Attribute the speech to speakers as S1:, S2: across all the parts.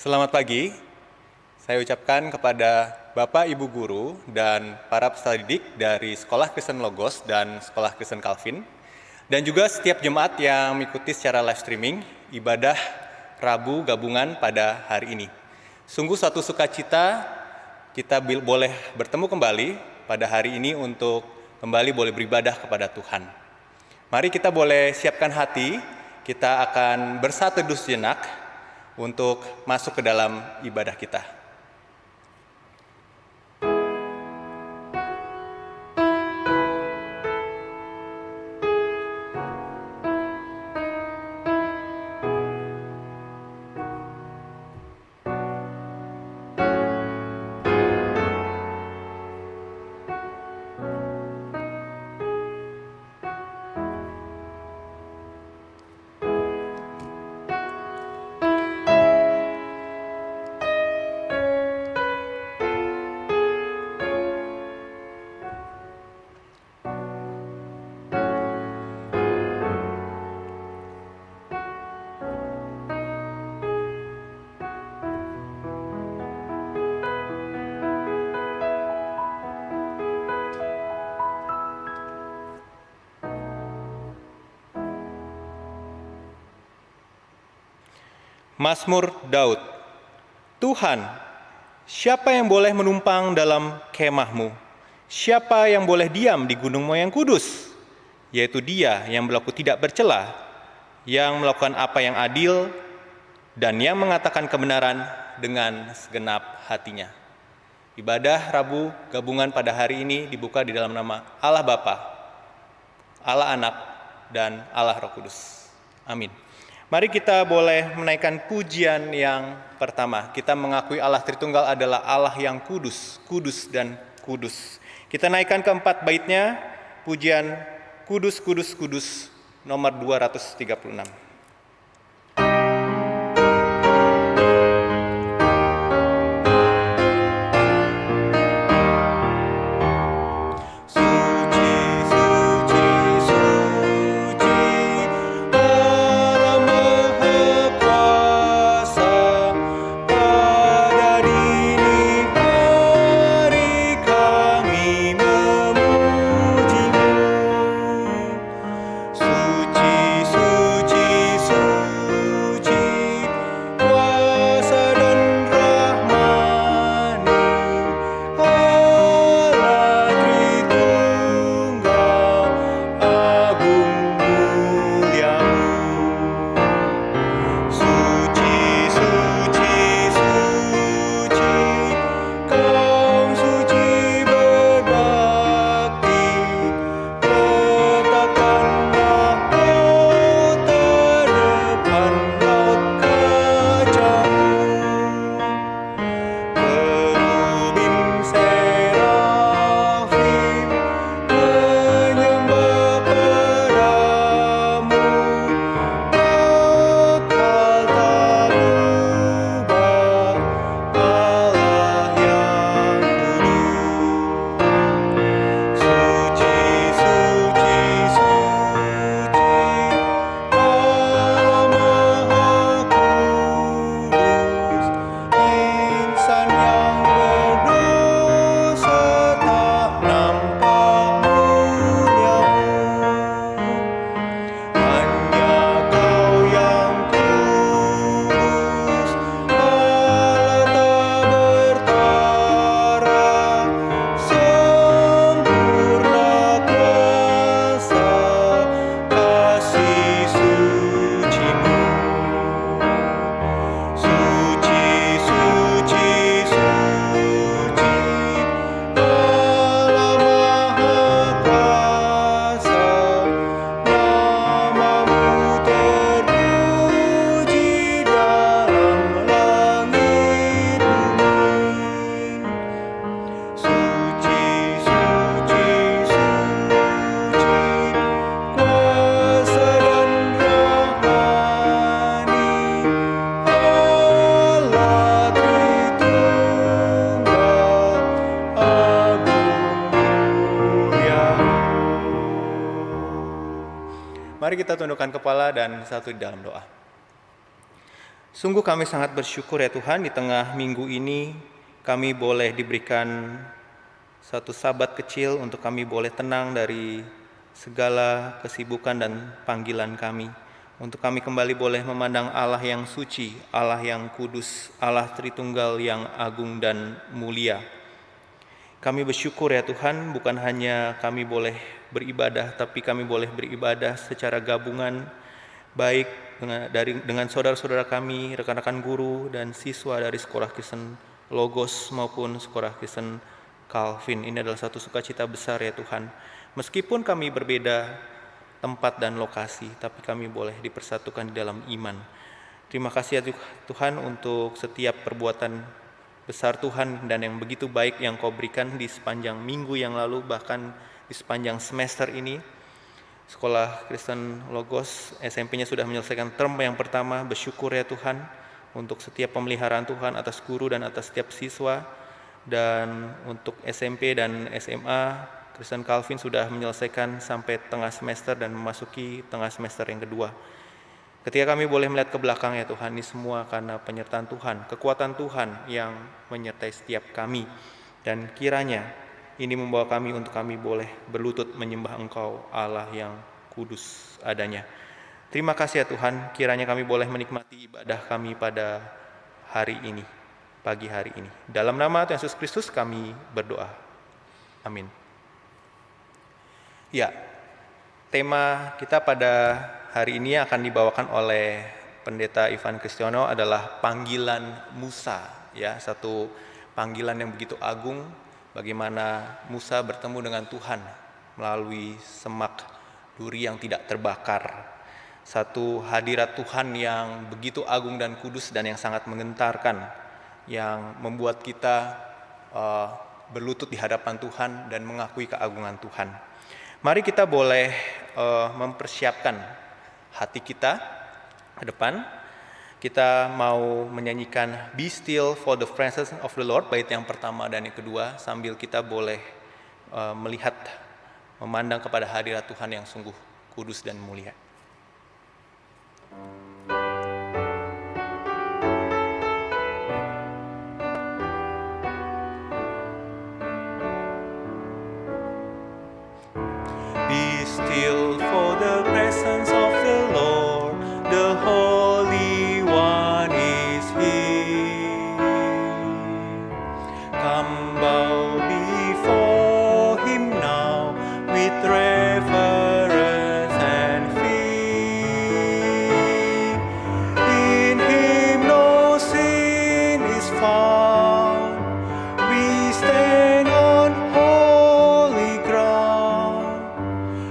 S1: Selamat pagi, saya ucapkan kepada Bapak Ibu Guru dan para peserta didik dari Sekolah Kristen Logos dan Sekolah Kristen Calvin, dan juga setiap jemaat yang mengikuti secara live streaming ibadah Rabu gabungan pada hari ini. Sungguh suatu sukacita kita boleh bertemu kembali pada hari ini untuk kembali boleh beribadah kepada Tuhan. Mari kita boleh siapkan hati, kita akan bersatu teduh sejenak untuk masuk ke dalam ibadah kita. Mazmur Daud. Tuhan, siapa yang boleh menumpang dalam kemah-Mu? Siapa yang boleh diam di gunung-Mu yang kudus? Yaitu Dia yang berlaku tidak bercela, yang melakukan apa yang adil, dan yang mengatakan kebenaran dengan segenap hatinya. Ibadah Rabu gabungan pada hari ini dibuka di dalam nama Allah Bapa, Allah Anak, dan Allah Roh Kudus. Amin. Mari kita boleh menaikkan pujian yang pertama. Kita mengakui Allah Tritunggal adalah Allah yang kudus, kudus dan kudus. Kita naikkan keempat baitnya, pujian Kudus, Kudus, Kudus, nomor 236. Mari kita tundukkan kepala dan satu di dalam doa. Sungguh kami sangat bersyukur ya Tuhan, di tengah minggu ini kami boleh diberikan satu sabat kecil untuk kami boleh tenang dari segala kesibukan dan panggilan kami. Untuk kami kembali boleh memandang Allah yang suci, Allah yang kudus, Allah Tritunggal yang agung dan mulia. Kami bersyukur ya Tuhan, bukan hanya kami boleh beribadah, tapi kami boleh beribadah secara gabungan, baik dengan saudara-saudara kami, rekan-rekan guru dan siswa dari Sekolah Kristen Logos maupun Sekolah Kristen Calvin. Ini adalah satu sukacita besar ya Tuhan. Meskipun kami berbeda tempat dan lokasi, tapi kami boleh dipersatukan di dalam iman. Terima kasih ya Tuhan untuk setiap perbuatan besar Tuhan dan yang begitu baik yang Kau berikan di sepanjang minggu yang lalu, bahkan di sepanjang semester ini. Sekolah Kristen Logos SMP-nya sudah menyelesaikan term yang pertama. Bersyukur ya Tuhan untuk setiap pemeliharaan Tuhan atas guru dan atas setiap siswa. Dan untuk SMP dan SMA, Kristen Calvin sudah menyelesaikan sampai tengah semester dan memasuki tengah semester yang kedua. Ketika kami boleh melihat ke belakang ya Tuhan, ini semua karena penyertaan Tuhan, kekuatan Tuhan yang menyertai setiap kami. Dan kiranya ini membawa kami untuk kami boleh berlutut menyembah Engkau Allah yang kudus adanya. Terima kasih ya Tuhan, kiranya kami boleh menikmati ibadah kami pada hari ini, pagi hari ini. Dalam nama Tuhan Yesus Kristus kami berdoa. Amin. Ya, tema kita pada hari ini akan dibawakan oleh Pendeta Ivan Kristiono adalah panggilan Musa, ya, satu panggilan yang begitu agung, bagaimana Musa bertemu dengan Tuhan melalui semak duri yang tidak terbakar. Satu hadirat Tuhan yang begitu agung dan kudus dan yang sangat menggentarkan, yang membuat kita berlutut di hadapan Tuhan dan mengakui keagungan Tuhan. Mari kita boleh mempersiapkan hati kita ke depan. Kita mau menyanyikan Be Still for the Presence of the Lord, bait yang pertama dan yang kedua, sambil kita boleh melihat, memandang kepada hadirat Tuhan yang sungguh kudus dan mulia. Be still for the presence of the Lord, the Holy One is here. Come bow before Him now with reverence and fear. In Him no sin is found. We stand on holy ground.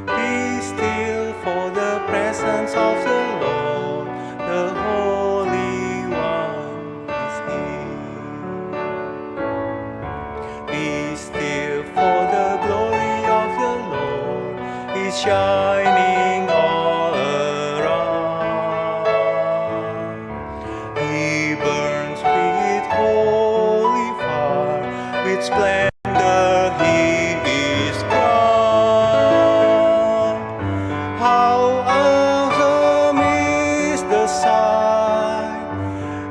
S1: Be still for the presence of the Lord, the Holy One is here. Be still for the glory of the Lord is shining all around. He burns with holy fire, with splendor He is crowned. How awesome is the sight,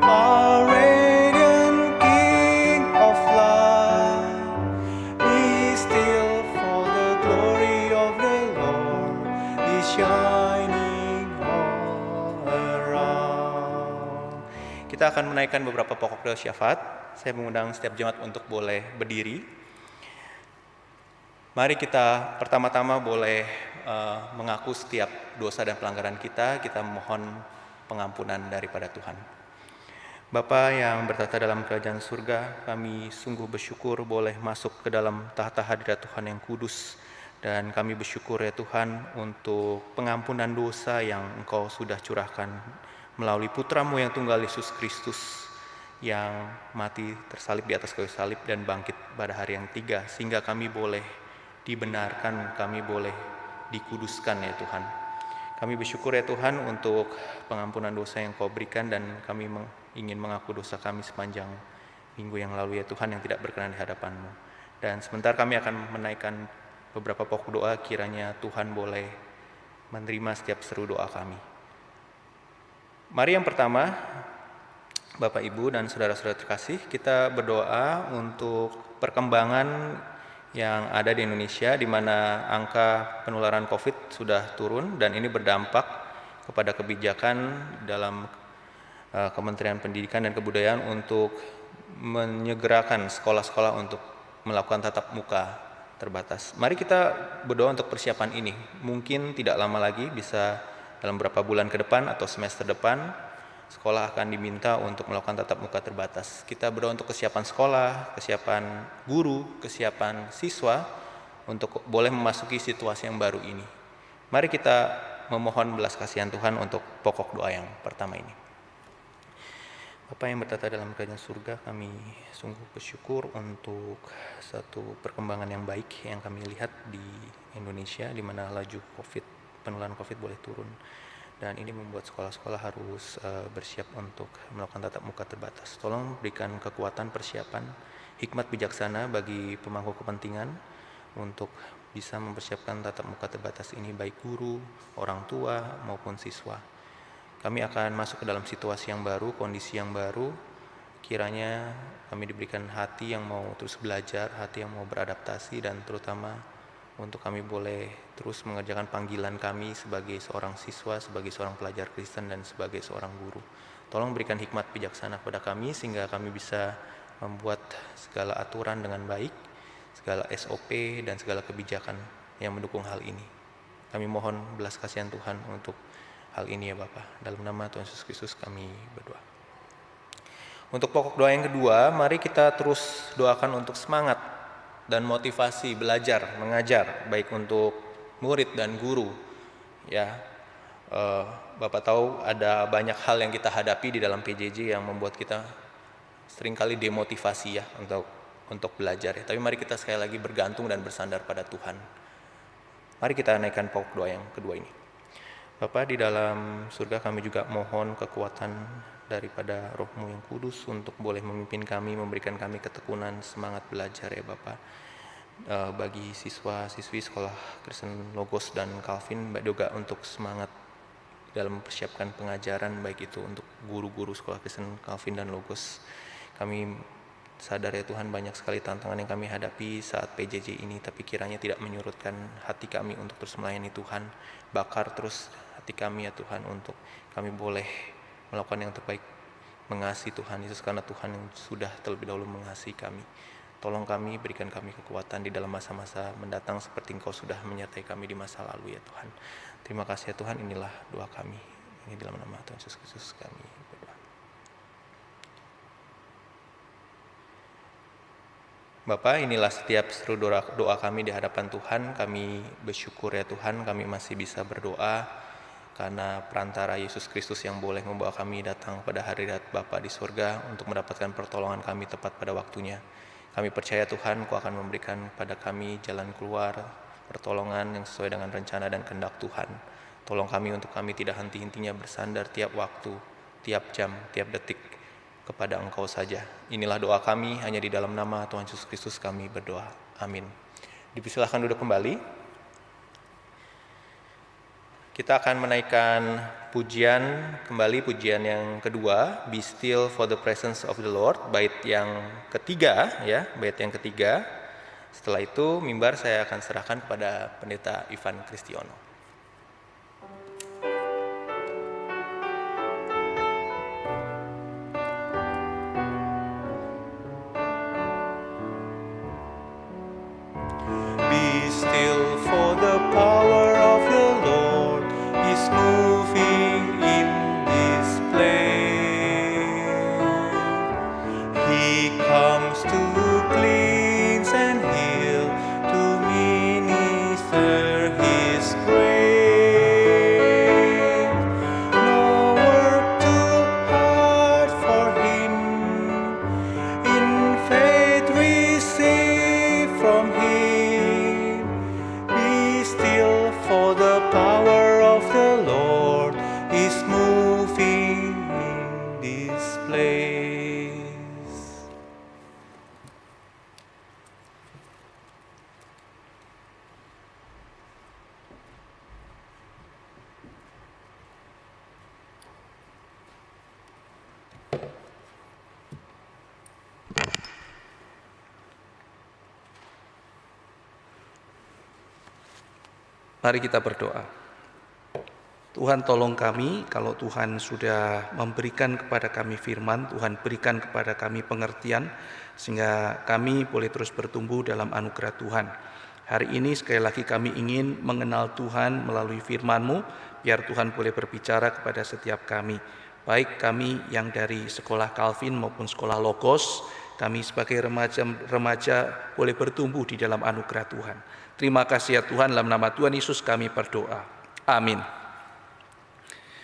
S1: our radiant King of light. Be still for the glory of the Lord is shining all around. Kita akan menaikkan beberapa pokok doa syafaat. Saya mengundang setiap jemaat untuk boleh berdiri. Mari kita pertama-tama boleh mengaku setiap dosa dan pelanggaran kita mohon pengampunan daripada Tuhan. Bapa yang bertata dalam kerajaan surga, kami sungguh bersyukur boleh masuk ke dalam tahta hadirat Tuhan yang kudus. Dan kami bersyukur ya Tuhan untuk pengampunan dosa yang Engkau sudah curahkan melalui Putra-Mu yang tunggal Yesus Kristus, yang mati tersalib di atas kayu salib dan bangkit pada hari yang ketiga, sehingga kami boleh dibenarkan, kami boleh dikuduskan ya Tuhan. Kami bersyukur ya Tuhan untuk pengampunan dosa yang Kau berikan, dan kami ingin mengaku dosa kami sepanjang minggu yang lalu ya Tuhan yang tidak berkenan di hadapan-Mu. Dan sebentar kami akan menaikkan beberapa pokok doa, kiranya Tuhan boleh menerima setiap seru doa kami. Mari yang pertama Bapak, Ibu, dan saudara-saudara terkasih, kita berdoa untuk perkembangan yang ada di Indonesia, di mana angka penularan COVID sudah turun, dan ini berdampak kepada kebijakan dalam Kementerian Pendidikan dan Kebudayaan untuk menyegerakan sekolah-sekolah untuk melakukan tatap muka terbatas. Mari kita berdoa untuk persiapan ini. Mungkin tidak lama lagi, bisa dalam beberapa bulan ke depan atau semester depan, sekolah akan diminta untuk melakukan tatap muka terbatas. Kita berdoa untuk kesiapan sekolah, kesiapan guru, kesiapan siswa untuk boleh memasuki situasi yang baru ini. Mari kita memohon belas kasihan Tuhan untuk pokok doa yang pertama ini. Bapa yang bertata dalam kerajaan surga, kami sungguh bersyukur untuk satu perkembangan yang baik yang kami lihat di Indonesia, di mana laju penularan COVID boleh turun. Dan ini membuat sekolah-sekolah harus bersiap untuk melakukan tatap muka terbatas. Tolong berikan kekuatan persiapan, hikmat bijaksana bagi pemangku kepentingan untuk bisa mempersiapkan tatap muka terbatas ini, baik guru, orang tua, maupun siswa. Kami akan masuk ke dalam situasi yang baru, kondisi yang baru. Kiranya kami diberikan hati yang mau terus belajar, hati yang mau beradaptasi, dan terutama untuk kami boleh terus mengerjakan panggilan kami sebagai seorang siswa, sebagai seorang pelajar Kristen, dan sebagai seorang guru. Tolong berikan hikmat bijaksana kepada kami sehingga kami bisa membuat segala aturan dengan baik, segala SOP dan segala kebijakan yang mendukung hal ini. Kami mohon belas kasihan Tuhan untuk hal ini ya Bapak. Dalam nama Tuhan Yesus Kristus kami berdoa. Untuk pokok doa yang kedua, mari kita terus doakan untuk semangat dan motivasi belajar, mengajar, baik untuk murid dan guru. Ya, Bapak tahu ada banyak hal yang kita hadapi di dalam PJJ yang membuat kita seringkali demotivasi ya untuk belajar. Ya. Tapi mari kita sekali lagi bergantung dan bersandar pada Tuhan. Mari kita naikkan pokok doa yang kedua ini. Bapa di dalam surga, kami juga mohon kekuatan daripada Roh-Mu yang kudus untuk boleh memimpin kami, memberikan kami ketekunan, semangat belajar ya Bapa. Bagi siswa-siswi sekolah Kristen Logos dan Calvin, juga untuk semangat dalam mempersiapkan pengajaran, baik itu untuk guru-guru sekolah Kristen Calvin dan Logos. Kami sadar ya Tuhan, banyak sekali tantangan yang kami hadapi saat PJJ ini, tapi kiranya tidak menyurutkan hati kami untuk terus melayani Tuhan. Bakar terus hati kami ya Tuhan untuk kami boleh melakukan yang terbaik, mengasihi Tuhan Yesus karena Tuhan yang sudah terlebih dahulu mengasihi kami. Tolong kami, berikan kami kekuatan di dalam masa-masa mendatang seperti Engkau sudah menyertai kami di masa lalu ya Tuhan. Terima kasih ya Tuhan, inilah doa kami. Ini dalam nama Tuhan Yesus Kristus kami berdoa. Bapak, inilah setiap seru doa kami di hadapan Tuhan. Kami bersyukur ya Tuhan, kami masih bisa berdoa karena perantara Yesus Kristus yang boleh membawa kami datang pada hadirat Bapa di surga untuk mendapatkan pertolongan kami tepat pada waktunya. Kami percaya Tuhan, Kau akan memberikan pada kami jalan keluar, pertolongan yang sesuai dengan rencana dan kehendak Tuhan. Tolong kami untuk kami tidak henti-hentinya bersandar tiap waktu, tiap jam, tiap detik kepada Engkau saja. Inilah doa kami, hanya di dalam nama Tuhan Yesus Kristus kami berdoa. Amin. Dipersilahkan duduk kembali. Kita akan menaikkan pujian kembali, pujian yang kedua, Be Still for the Presence of the Lord, bait yang ketiga ya, bait yang ketiga. Setelah itu mimbar saya akan serahkan kepada Pendeta Ivan Kristiono. Be still for the power of the Lord is moving in this place. He comes to cleanse and heal, to minister His grace. No work too hard for Him, in faith receive from Him. Be still for the power of the Lord is moving in this place.
S2: Mari kita berdoa. Tuhan, tolong kami, kalau Tuhan sudah memberikan kepada kami firman, Tuhan berikan kepada kami pengertian, sehingga kami boleh terus bertumbuh dalam anugerah Tuhan. Hari ini sekali lagi kami ingin mengenal Tuhan melalui firman-Mu, biar Tuhan boleh berbicara kepada setiap kami. Baik kami yang dari sekolah Calvin maupun sekolah Logos, kami sebagai remaja boleh bertumbuh di dalam anugerah Tuhan. Terima kasih ya Tuhan, dalam nama Tuhan Yesus kami berdoa. Amin.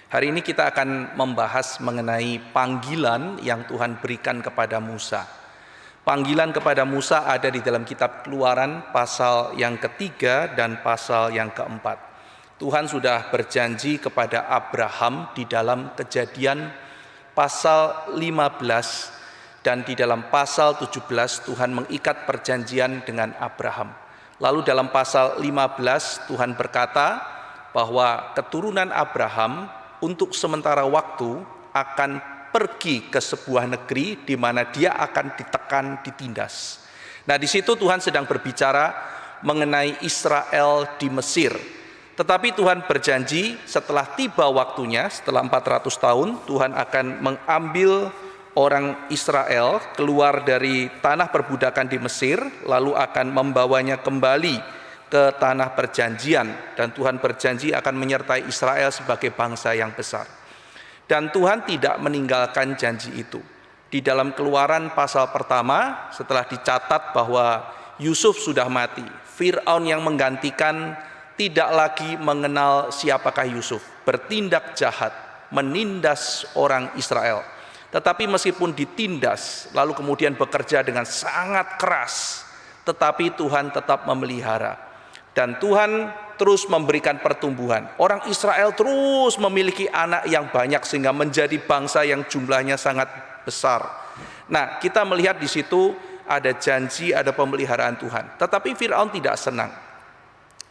S2: Hari ini kita akan membahas mengenai panggilan yang Tuhan berikan kepada Musa. Panggilan kepada Musa ada di dalam kitab Keluaran pasal yang ketiga dan pasal yang keempat. Tuhan sudah berjanji kepada Abraham di dalam Kejadian pasal 15 dan di dalam pasal 17 Tuhan mengikat perjanjian dengan Abraham. Lalu dalam pasal 15 Tuhan berkata bahwa keturunan Abraham untuk sementara waktu akan pergi ke sebuah negeri di mana dia akan ditekan, ditindas. Nah, di situ Tuhan sedang berbicara mengenai Israel di Mesir. Tetapi Tuhan berjanji setelah tiba waktunya, setelah 400 tahun, Tuhan akan mengambil orang Israel keluar dari tanah perbudakan di Mesir, lalu akan membawanya kembali ke tanah perjanjian, dan Tuhan berjanji akan menyertai Israel sebagai bangsa yang besar. Dan Tuhan tidak meninggalkan janji itu. Di dalam Keluaran pasal pertama, setelah dicatat bahwa Yusuf sudah mati, Fir'aun yang menggantikan tidak lagi mengenal siapakah Yusuf, bertindak jahat, menindas orang Israel. Tetapi meskipun ditindas, lalu kemudian bekerja dengan sangat keras, tetapi Tuhan tetap memelihara. Dan Tuhan terus memberikan pertumbuhan. Orang Israel terus memiliki anak yang banyak sehingga menjadi bangsa yang jumlahnya sangat besar. Nah, kita melihat di situ ada janji, ada pemeliharaan Tuhan. Tetapi Fir'aun tidak senang.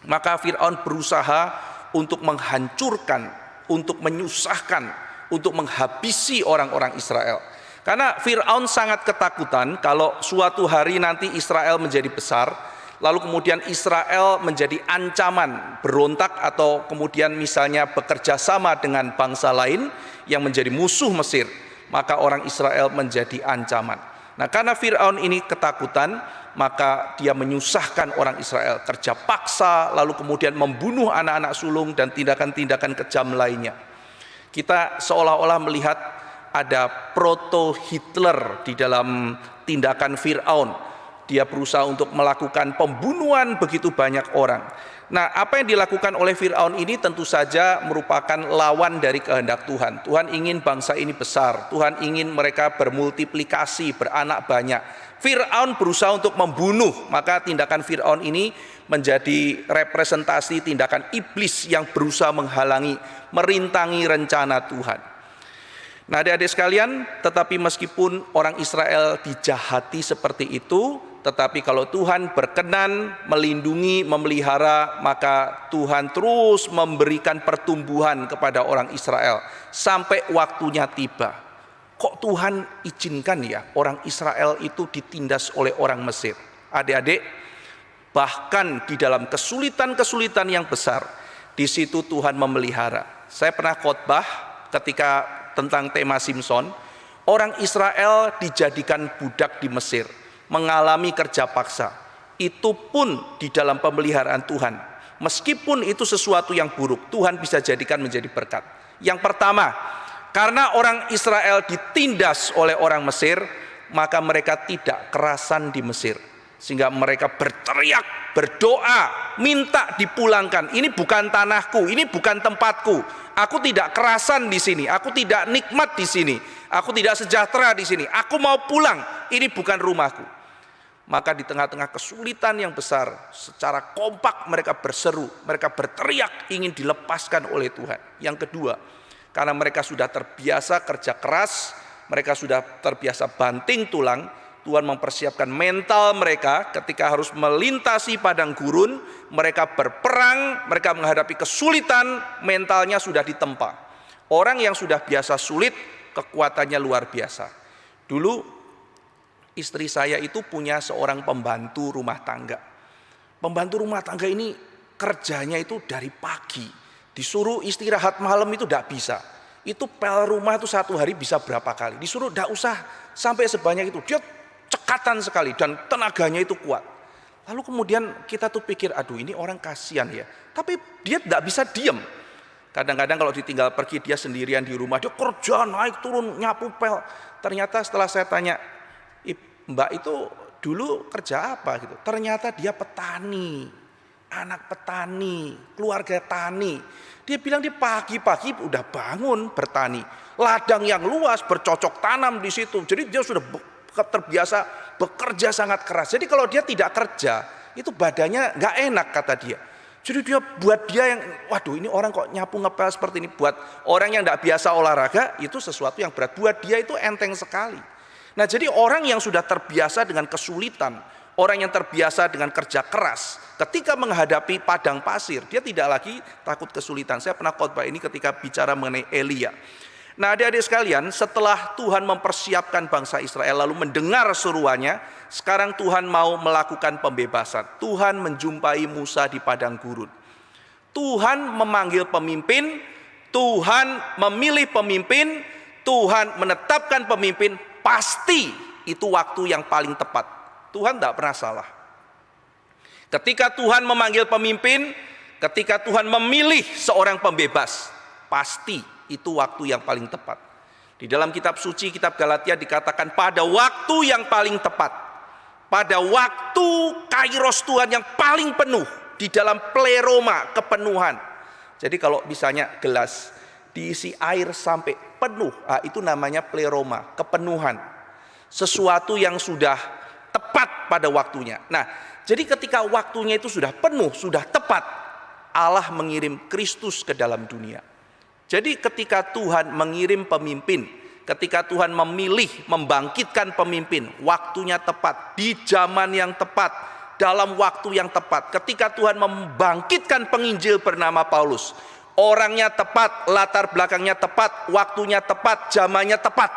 S2: Maka Fir'aun berusaha untuk menghancurkan, untuk menyusahkan, untuk menghabisi orang-orang Israel. Karena Fir'aun sangat ketakutan kalau suatu hari nanti Israel menjadi besar, lalu kemudian Israel menjadi ancaman, berontak atau kemudian misalnya bekerja sama dengan bangsa lain yang menjadi musuh Mesir, maka orang Israel menjadi ancaman. Nah, karena Fir'aun ini ketakutan, maka dia menyusahkan orang Israel, kerja paksa, lalu kemudian membunuh anak-anak sulung dan tindakan-tindakan kejam lainnya. Kita seolah-olah melihat ada proto-Hitler di dalam tindakan Fir'aun. Dia berusaha untuk melakukan pembunuhan begitu banyak orang. Nah, apa yang dilakukan oleh Fir'aun ini tentu saja merupakan lawan dari kehendak Tuhan. Tuhan ingin bangsa ini besar, Tuhan ingin mereka bermultiplikasi, beranak banyak. Fir'aun berusaha untuk membunuh, maka tindakan Fir'aun ini menjadi representasi tindakan iblis yang berusaha menghalangi, merintangi rencana Tuhan. Nah, adik-adik sekalian, tetapi meskipun orang Israel dijahati seperti itu, tetapi kalau Tuhan berkenan melindungi, memelihara, maka Tuhan terus memberikan pertumbuhan kepada orang Israel sampai waktunya tiba. Kok Tuhan izinkan ya orang Israel itu ditindas oleh orang Mesir? Adik-adik, bahkan di dalam kesulitan-kesulitan yang besar, di situ Tuhan memelihara. Saya pernah khotbah ketika tentang tema Simson. Orang Israel dijadikan budak di Mesir, mengalami kerja paksa. Itu pun di dalam pemeliharaan Tuhan. Meskipun itu sesuatu yang buruk, Tuhan bisa jadikan menjadi berkat. Yang pertama, karena orang Israel ditindas oleh orang Mesir, maka mereka tidak kerasan di Mesir. Sehingga mereka berteriak, berdoa, minta dipulangkan. Ini bukan tanahku, ini bukan tempatku. Aku tidak kerasan di sini, aku tidak nikmat di sini, aku tidak sejahtera di sini. Aku mau pulang, ini bukan rumahku. Maka di tengah-tengah kesulitan yang besar, secara kompak mereka berseru, mereka berteriak ingin dilepaskan oleh Tuhan. Yang kedua, karena mereka sudah terbiasa kerja keras, mereka sudah terbiasa banting tulang, Tuhan mempersiapkan mental mereka ketika harus melintasi padang gurun, mereka berperang, mereka menghadapi kesulitan, mentalnya sudah ditempa. Orang yang sudah biasa sulit, kekuatannya luar biasa. Dulu istri saya itu punya seorang pembantu rumah tangga. Pembantu rumah tangga ini kerjanya itu dari pagi, disuruh istirahat malam itu tidak bisa. Itu pel rumah itu satu hari bisa berapa kali, disuruh tidak usah sampai sebanyak itu, dia cekatan sekali dan tenaganya itu kuat. Lalu kemudian kita tuh pikir, aduh ini orang kasihan ya, tapi dia tidak bisa diam. Kadang-kadang kalau ditinggal pergi dia sendirian di rumah, dia kerja naik turun nyapu pel. Ternyata setelah saya tanya, Mbak itu dulu kerja apa gitu? Ternyata dia petani, anak petani, keluarga tani. Dia bilang di pagi-pagi udah bangun bertani, ladang yang luas bercocok tanam di situ. Jadi dia sudah terbiasa bekerja sangat keras. Jadi kalau dia tidak kerja, itu badannya nggak enak kata dia. Jadi dia buat dia yang, waduh ini orang kok nyapu ngepel seperti ini. Buat orang yang tidak biasa olahraga, itu sesuatu yang berat. Buat dia itu enteng sekali. Nah jadi orang yang sudah terbiasa dengan kesulitan, orang yang terbiasa dengan kerja keras, ketika menghadapi padang pasir, dia tidak lagi takut kesulitan. Saya pernah khotbah ini ketika bicara mengenai Elia. Nah adik-adik sekalian, setelah Tuhan mempersiapkan bangsa Israel lalu mendengar seruannya, sekarang Tuhan mau melakukan pembebasan. Tuhan menjumpai Musa di padang gurun. Tuhan memanggil pemimpin, Tuhan memilih pemimpin, Tuhan menetapkan pemimpin, pasti itu waktu yang paling tepat. Tuhan tidak pernah salah. Ketika Tuhan memanggil pemimpin, ketika Tuhan memilih seorang pembebas, pasti itu waktu yang paling tepat. Di dalam kitab suci, kitab Galatia dikatakan pada waktu yang paling tepat, pada waktu kairos Tuhan yang paling penuh, di dalam pleroma, kepenuhan. Jadi kalau misalnya gelas diisi air sampai penuh, itu namanya pleroma, kepenuhan. Sesuatu yang sudah tepat pada waktunya. Nah, jadi ketika waktunya itu sudah penuh, sudah tepat, Allah mengirim Kristus ke dalam dunia. Jadi ketika Tuhan mengirim pemimpin, ketika Tuhan memilih membangkitkan pemimpin, waktunya tepat, di zaman yang tepat, dalam waktu yang tepat. Ketika Tuhan membangkitkan penginjil bernama Paulus, orangnya tepat, latar belakangnya tepat, waktunya tepat, zamannya tepat.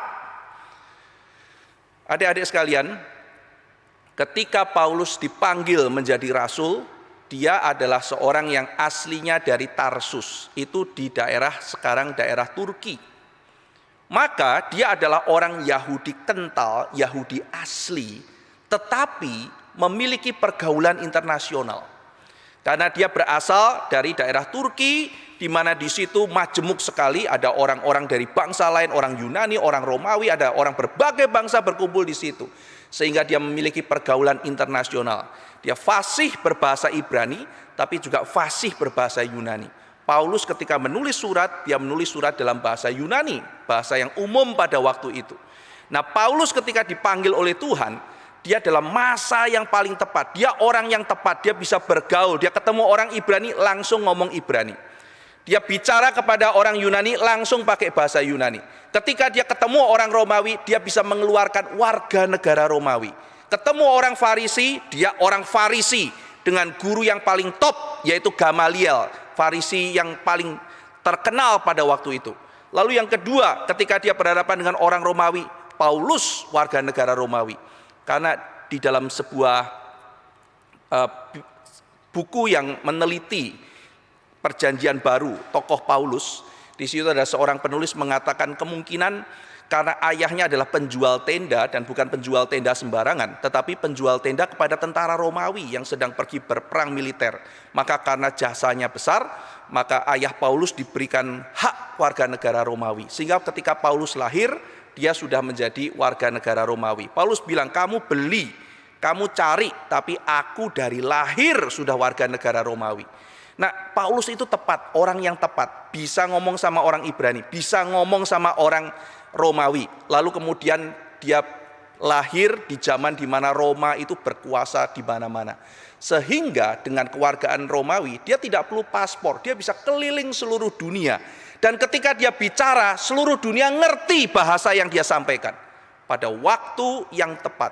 S2: Adik-adik sekalian, ketika Paulus dipanggil menjadi rasul, dia adalah seorang yang aslinya dari Tarsus, itu di daerah sekarang daerah Turki. Maka dia adalah orang Yahudi kental, Yahudi asli, tetapi memiliki pergaulan internasional. Karena dia berasal dari daerah Turki, di mana di situ majemuk sekali, ada orang-orang dari bangsa lain, orang Yunani, orang Romawi, ada orang berbagai bangsa berkumpul di situ. Sehingga dia memiliki pergaulan internasional. Dia fasih berbahasa Ibrani, tapi juga fasih berbahasa Yunani. Paulus ketika menulis surat, dia menulis surat dalam bahasa Yunani, bahasa yang umum pada waktu itu. Nah, Paulus ketika dipanggil oleh Tuhan, dia dalam masa yang paling tepat. Dia orang yang tepat, dia bisa bergaul. Dia ketemu orang Ibrani, langsung ngomong Ibrani. Dia bicara kepada orang Yunani, langsung pakai bahasa Yunani. Ketika dia ketemu orang Romawi, dia bisa mengeluarkan warga negara Romawi. Ketemu orang Farisi, dia orang Farisi dengan guru yang paling top, yaitu Gamaliel, Farisi yang paling terkenal pada waktu itu. Lalu yang kedua, ketika dia berhadapan dengan orang Romawi, Paulus warga negara Romawi. Karena di dalam sebuah buku yang meneliti Perjanjian Baru, tokoh Paulus, di situ ada seorang penulis mengatakan kemungkinan karena ayahnya adalah penjual tenda, dan bukan penjual tenda sembarangan, tetapi penjual tenda kepada tentara Romawi yang sedang pergi berperang militer. Maka karena jasanya besar, maka ayah Paulus diberikan hak warga negara Romawi. Sehingga ketika Paulus lahir, dia sudah menjadi warga negara Romawi. Paulus bilang, kamu beli, kamu cari, tapi aku dari lahir sudah warga negara Romawi. Nah, Paulus itu tepat, orang yang tepat, bisa ngomong sama orang Ibrani, bisa ngomong sama orang Romawi. Lalu kemudian dia lahir di zaman di mana Roma itu berkuasa di mana-mana. Sehingga dengan kewargaan Romawi, dia tidak perlu paspor, dia bisa keliling seluruh dunia. Dan ketika dia bicara, seluruh dunia ngerti bahasa yang dia sampaikan. Pada waktu yang tepat,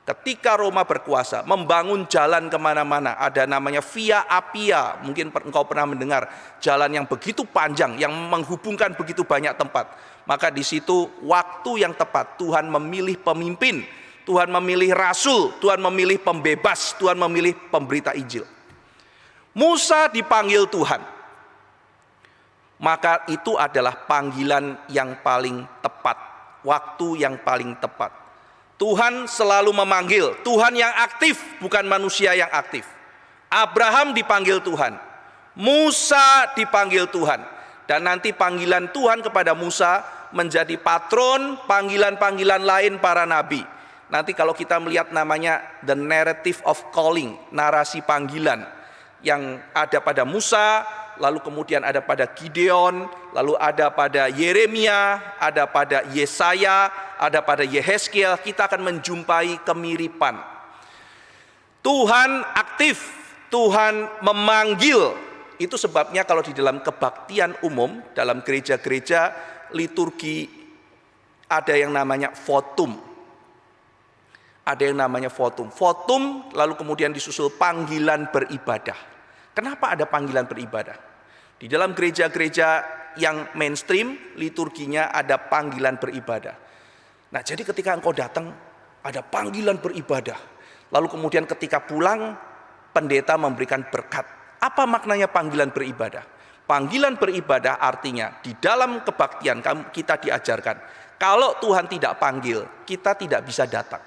S2: ketika Roma berkuasa, membangun jalan kemana-mana, ada namanya Via Appia, mungkin engkau pernah mendengar, jalan yang begitu panjang, yang menghubungkan begitu banyak tempat. Maka di situ waktu yang tepat, Tuhan memilih pemimpin, Tuhan memilih rasul, Tuhan memilih pembebas, Tuhan memilih pemberita Injil. Musa dipanggil Tuhan, maka itu adalah panggilan yang paling tepat, waktu yang paling tepat. Tuhan selalu memanggil, Tuhan yang aktif, bukan manusia yang aktif. Abraham dipanggil Tuhan, Musa dipanggil Tuhan, dan nanti panggilan Tuhan kepada Musa menjadi patron panggilan-panggilan lain para nabi. Nanti kalau kita melihat namanya the narrative of calling, narasi panggilan yang ada pada Musa, lalu kemudian ada pada Gideon, lalu ada pada Yeremia, ada pada Yesaya, ada pada Yehezkiel. Kita akan menjumpai kemiripan. Tuhan aktif, Tuhan memanggil. Itu sebabnya kalau di dalam kebaktian umum, dalam gereja-gereja liturgi ada yang namanya votum. Ada yang namanya votum. Votum lalu kemudian disusul panggilan beribadah. Kenapa ada panggilan beribadah? Di dalam gereja-gereja yang mainstream, liturginya ada panggilan beribadah. Nah, jadi ketika engkau datang, ada panggilan beribadah. Lalu kemudian ketika pulang, pendeta memberikan berkat. Apa maknanya panggilan beribadah? Panggilan beribadah artinya di dalam kebaktian kita diajarkan, kalau Tuhan tidak panggil, kita tidak bisa datang.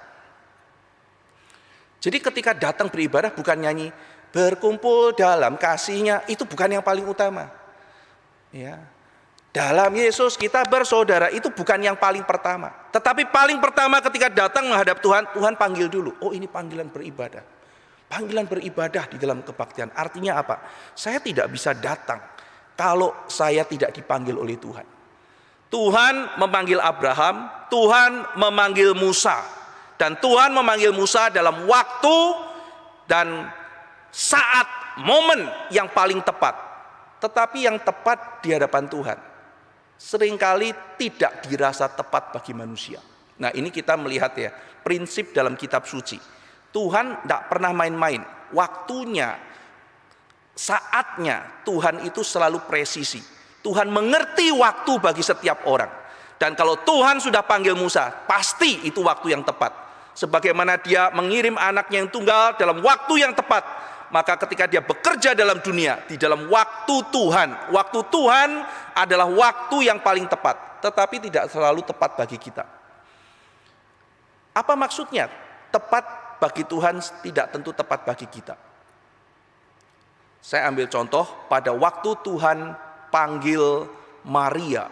S2: Jadi ketika datang beribadah bukan nyanyi, berkumpul dalam kasih-Nya, itu bukan yang paling utama. Ya. Dalam Yesus kita bersaudara, itu bukan yang paling pertama. Tetapi paling pertama ketika datang menghadap Tuhan, Tuhan panggil dulu. Oh, ini panggilan beribadah. Panggilan beribadah di dalam kebaktian. Artinya apa? Saya tidak bisa datang kalau saya tidak dipanggil oleh Tuhan. Tuhan memanggil Abraham, Tuhan memanggil Musa. Dan Tuhan memanggil Musa dalam waktu dan saat, momen yang paling tepat. Tetapi yang tepat di hadapan Tuhan seringkali tidak dirasa tepat bagi manusia. Nah, ini kita melihat ya, prinsip dalam kitab suci. Tuhan tidak pernah main-main. Waktunya, saatnya Tuhan itu selalu presisi. Tuhan mengerti waktu bagi setiap orang. Dan kalau Tuhan sudah panggil Musa, pasti itu waktu yang tepat. Sebagaimana dia mengirim anaknya yang tunggal dalam waktu yang tepat, maka ketika dia bekerja dalam dunia, di dalam waktu Tuhan adalah waktu yang paling tepat, tetapi tidak selalu tepat bagi kita. Apa maksudnya? Tepat bagi Tuhan tidak tentu tepat bagi kita. Saya ambil contoh pada waktu Tuhan panggil Maria,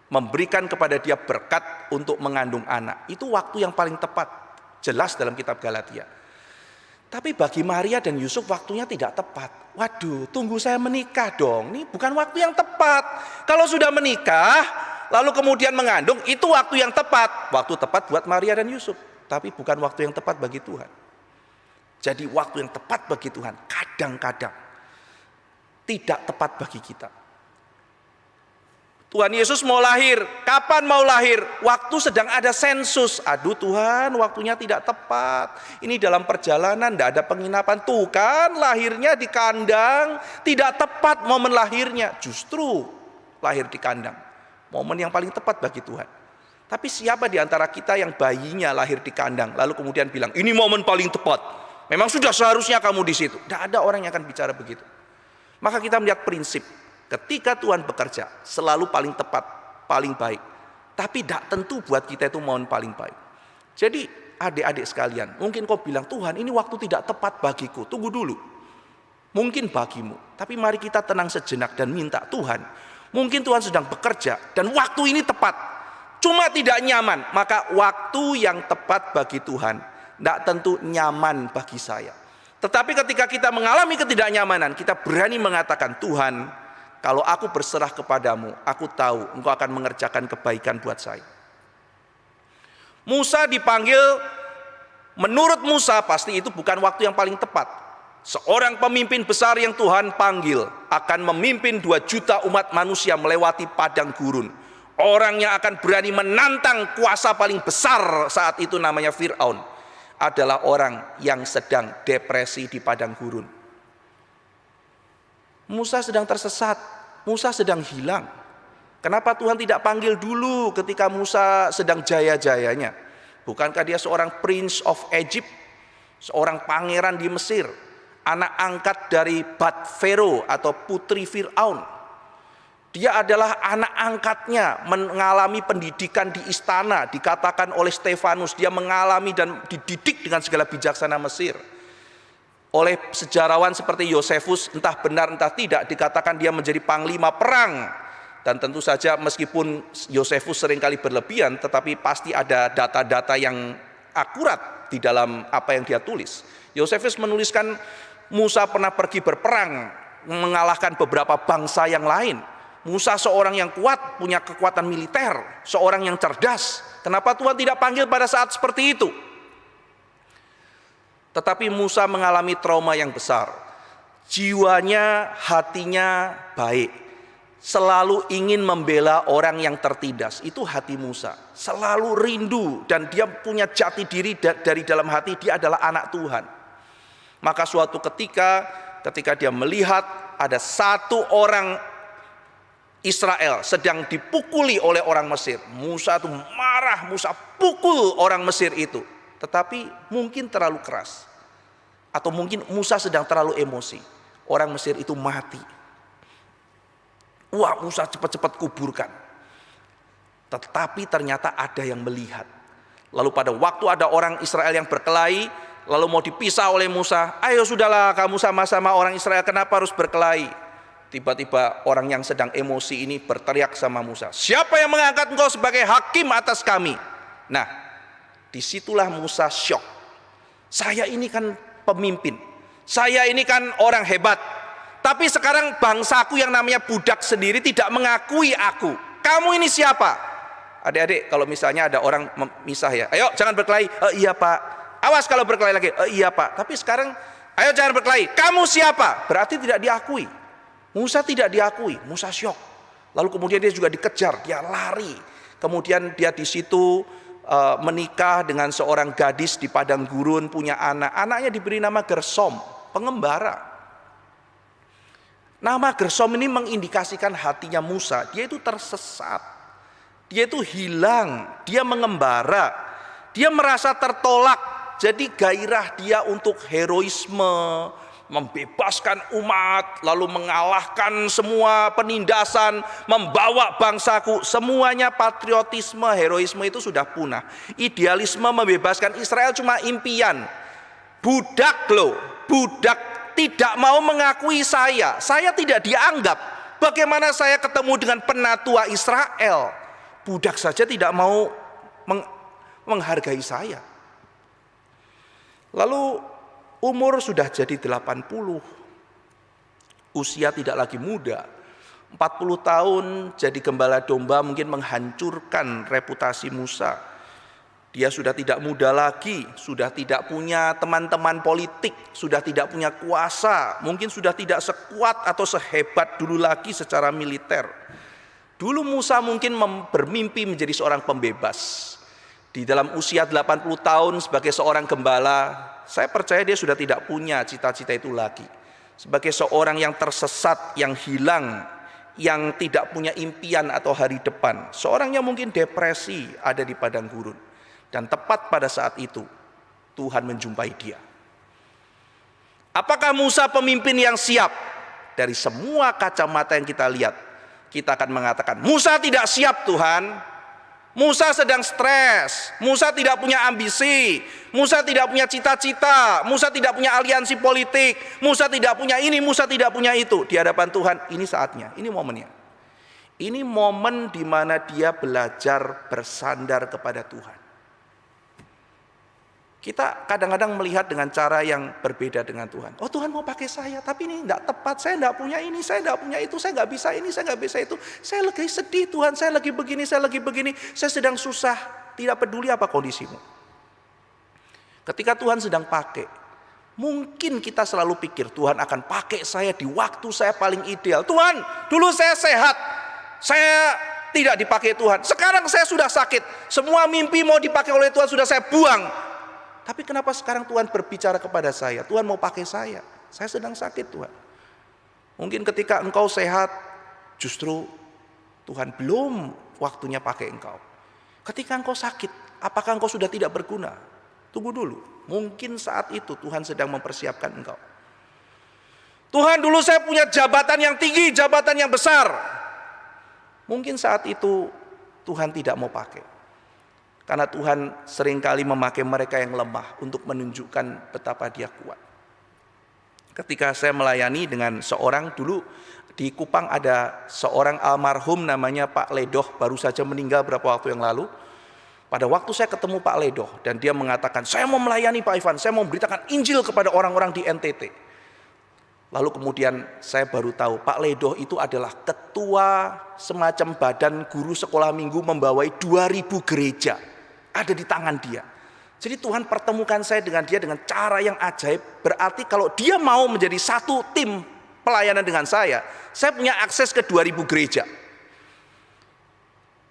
S2: memberikan kepada dia berkat untuk mengandung anak. Itu waktu yang paling tepat, jelas dalam kitab Galatia. Tapi bagi Maria dan Yusuf waktunya tidak tepat. Waduh, tunggu saya menikah dong. Ini bukan waktu yang tepat. Kalau sudah menikah, lalu kemudian mengandung, itu waktu yang tepat. Waktu tepat buat Maria dan Yusuf. Tapi bukan waktu yang tepat bagi Tuhan. Jadi waktu yang tepat bagi Tuhan kadang-kadang tidak tepat bagi kita. Tuhan Yesus mau lahir, kapan mau lahir? Waktu sedang ada sensus. Aduh Tuhan, waktunya tidak tepat. Ini dalam perjalanan, tidak ada penginapan. Tuh kan, lahirnya di kandang, tidak tepat momen lahirnya. Justru lahir di kandang, momen yang paling tepat bagi Tuhan. Tapi siapa di antara kita yang bayinya lahir di kandang, lalu kemudian bilang, ini momen paling tepat. Memang sudah seharusnya kamu di situ. Tidak ada orang yang akan bicara begitu. Maka kita melihat prinsip. Ketika Tuhan bekerja, selalu paling tepat, paling baik. Tapi tidak tentu buat kita itu momen paling baik. Jadi adik-adik sekalian, mungkin kau bilang, Tuhan ini waktu tidak tepat bagiku. Tunggu dulu. Mungkin bagimu. Tapi mari kita tenang sejenak dan minta Tuhan. Mungkin Tuhan sedang bekerja dan waktu ini tepat. Cuma tidak nyaman. Maka waktu yang tepat bagi Tuhan tidak tentu nyaman bagi saya. Tetapi ketika kita mengalami ketidaknyamanan, kita berani mengatakan, Tuhan, kalau aku berserah kepadamu, aku tahu engkau akan mengerjakan kebaikan buat saya. Musa dipanggil, menurut Musa pasti itu bukan waktu yang paling tepat. Seorang pemimpin besar yang Tuhan panggil akan memimpin 2 juta umat manusia melewati padang gurun. Orang yang akan berani menantang kuasa paling besar saat itu namanya Fir'aun adalah orang yang sedang depresi di padang gurun. Musa sedang tersesat, Musa sedang hilang. Kenapa Tuhan tidak panggil dulu ketika Musa sedang jaya-jayanya? Bukankah dia seorang Prince of Egypt, seorang pangeran di Mesir? anak angkat dari Bat Fero atau putri Fir'aun. Dia adalah anak angkatnya, mengalami pendidikan di istana, dikatakan oleh Stefanus, dia mengalami dan dididik dengan segala bijaksana Mesir. Oleh sejarawan seperti Yosefus, entah benar entah tidak, dikatakan dia menjadi panglima perang. Dan tentu saja meskipun Yosefus seringkali berlebihan, tetapi pasti ada data-data yang akurat di dalam apa yang dia tulis. Yosefus menuliskan Musa pernah pergi berperang, mengalahkan beberapa bangsa yang lain. Musa seorang yang kuat, punya kekuatan militer, seorang yang cerdas. Kenapa Tuhan tidak panggil pada saat seperti itu? Tetapi Musa mengalami trauma yang besar. Jiwanya, hatinya baik. Selalu ingin membela orang yang tertindas. Itu hati Musa. Selalu rindu dan dia punya jati diri dari dalam hati, dia adalah anak Tuhan. Maka suatu ketika dia melihat ada satu orang Israel sedang dipukuli oleh orang Mesir, Musa itu marah, Musa pukul orang Mesir itu. Tetapi mungkin terlalu keras, atau mungkin Musa sedang terlalu emosi. Orang Mesir itu mati. Wah, Musa cepat-cepat kuburkan. Tetapi ternyata ada yang melihat. Lalu pada waktu ada orang Israel yang berkelahi, lalu mau dipisah oleh Musa, ayo sudahlah kamu sama-sama orang Israel, kenapa harus berkelahi? Tiba-tiba orang yang sedang emosi ini berteriak sama Musa, siapa yang mengangkat engkau sebagai hakim atas kami? Nah, disitulah Musa syok. Saya ini kan pemimpin, saya ini kan orang hebat, tapi sekarang bangsaku yang namanya budak sendiri tidak mengakui aku. Kamu ini siapa? Adik-adik, kalau misalnya ada orang memisah ya, ayo jangan berkelahi. Iya pak. Awas kalau berkelahi lagi. Iya pak. Tapi sekarang, ayo jangan berkelahi. Kamu siapa? Berarti tidak diakui. Musa tidak diakui. Musa syok. Lalu kemudian dia juga dikejar, dia lari. Kemudian dia di situ menikah dengan seorang gadis di padang gurun, punya anak. Anaknya diberi nama Gersom, pengembara. Nama Gersom ini mengindikasikan hatinya Musa. Dia itu tersesat, dia itu hilang, dia mengembara, dia merasa tertolak. Jadi gairah dia untuk heroisme, membebaskan umat, lalu mengalahkan semua penindasan, membawa bangsaku, semuanya patriotisme, heroisme itu sudah punah. Idealisme membebaskan Israel cuma impian. Budak loh, budak tidak mau mengakui saya tidak dianggap. Bagaimana saya ketemu dengan penatua Israel? Budak saja tidak mau menghargai saya. Lalu umur sudah jadi 80, usia tidak lagi muda, 40 tahun jadi gembala domba mungkin menghancurkan reputasi Musa. Dia sudah tidak muda lagi, sudah tidak punya teman-teman politik, sudah tidak punya kuasa, mungkin sudah tidak sekuat atau sehebat dulu lagi secara militer. Dulu Musa mungkin bermimpi menjadi seorang pembebas. Di dalam usia 80 tahun sebagai seorang gembala, saya percaya dia sudah tidak punya cita-cita itu lagi. Sebagai seorang yang tersesat, yang hilang, yang tidak punya impian atau hari depan. Seorang yang mungkin depresi ada di padang gurun. Dan tepat pada saat itu, Tuhan menjumpai dia. Apakah Musa pemimpin yang siap? Dari semua kacamata yang kita lihat, kita akan mengatakan, Musa tidak siap Tuhan. Musa sedang stres, Musa tidak punya ambisi, Musa tidak punya cita-cita, Musa tidak punya aliansi politik, Musa tidak punya ini, Musa tidak punya itu. Di hadapan Tuhan, ini saatnya, ini momennya. Ini momen di mana dia belajar bersandar kepada Tuhan. Kita kadang-kadang melihat dengan cara yang berbeda dengan Tuhan. Oh Tuhan mau pakai saya, tapi ini tidak tepat, saya tidak punya ini, saya tidak punya itu, saya nggak bisa ini, saya nggak bisa itu. Saya lagi sedih Tuhan, saya lagi begini, saya sedang susah, tidak peduli apa kondisimu. Ketika Tuhan sedang pakai, mungkin kita selalu pikir Tuhan akan pakai saya di waktu saya paling ideal. Tuhan, dulu saya sehat, saya tidak dipakai Tuhan. Sekarang saya sudah sakit, semua mimpi mau dipakai oleh Tuhan sudah saya buang. Tapi kenapa sekarang Tuhan berbicara kepada saya? Tuhan mau pakai saya sedang sakit Tuhan. Mungkin ketika engkau sehat, justru Tuhan belum waktunya pakai engkau. Ketika engkau sakit, apakah engkau sudah tidak berguna? Tunggu dulu, mungkin saat itu Tuhan sedang mempersiapkan engkau. Tuhan, dulu saya punya jabatan yang tinggi, jabatan yang besar. Mungkin saat itu Tuhan tidak mau pakai. Karena Tuhan seringkali memakai mereka yang lemah untuk menunjukkan betapa dia kuat. Ketika saya melayani dengan seorang, dulu di Kupang ada seorang almarhum namanya Pak Ledoh, baru saja meninggal beberapa waktu yang lalu. Pada waktu saya ketemu Pak Ledoh dan dia mengatakan, saya mau melayani Pak Ivan, saya mau memberitakan Injil kepada orang-orang di NTT. Lalu kemudian saya baru tahu Pak Ledoh itu adalah ketua semacam badan guru sekolah minggu membawai 2000 gereja. Ada di tangan dia. Jadi Tuhan pertemukan saya dengan dia dengan cara yang ajaib. Berarti kalau dia mau menjadi satu tim pelayanan dengan saya punya akses ke 2000 gereja.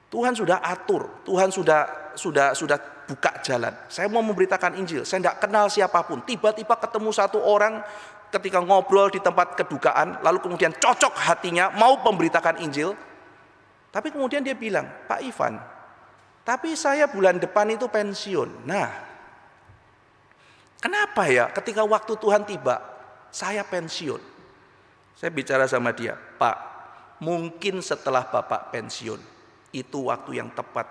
S2: Tuhan sudah atur, Tuhan sudah buka jalan. Saya mau memberitakan Injil, saya tidak kenal siapapun. Tiba-tiba ketemu satu orang ketika ngobrol di tempat kedukaan, lalu kemudian cocok hatinya mau memberitakan Injil. Tapi kemudian dia bilang, Pak Ivan, tapi saya bulan depan itu pensiun. Nah, kenapa ya ketika waktu Tuhan tiba, saya pensiun? Saya bicara sama dia, Pak, mungkin setelah Bapak pensiun, itu waktu yang tepat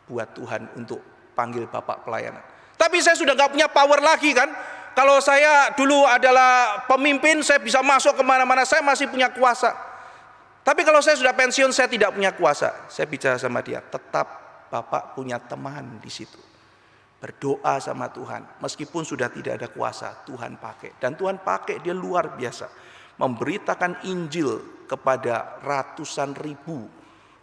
S2: buat Tuhan untuk panggil Bapak pelayanan. Tapi saya sudah gak punya power lagi kan. Kalau saya dulu adalah pemimpin, saya bisa masuk kemana-mana, saya masih punya kuasa. Tapi kalau saya sudah pensiun, saya tidak punya kuasa. Saya bicara sama dia, tetap Bapak punya teman di situ. Berdoa sama Tuhan, meskipun sudah tidak ada kuasa, Tuhan pakai. Dan Tuhan pakai, dia luar biasa. Memberitakan Injil kepada ratusan ribu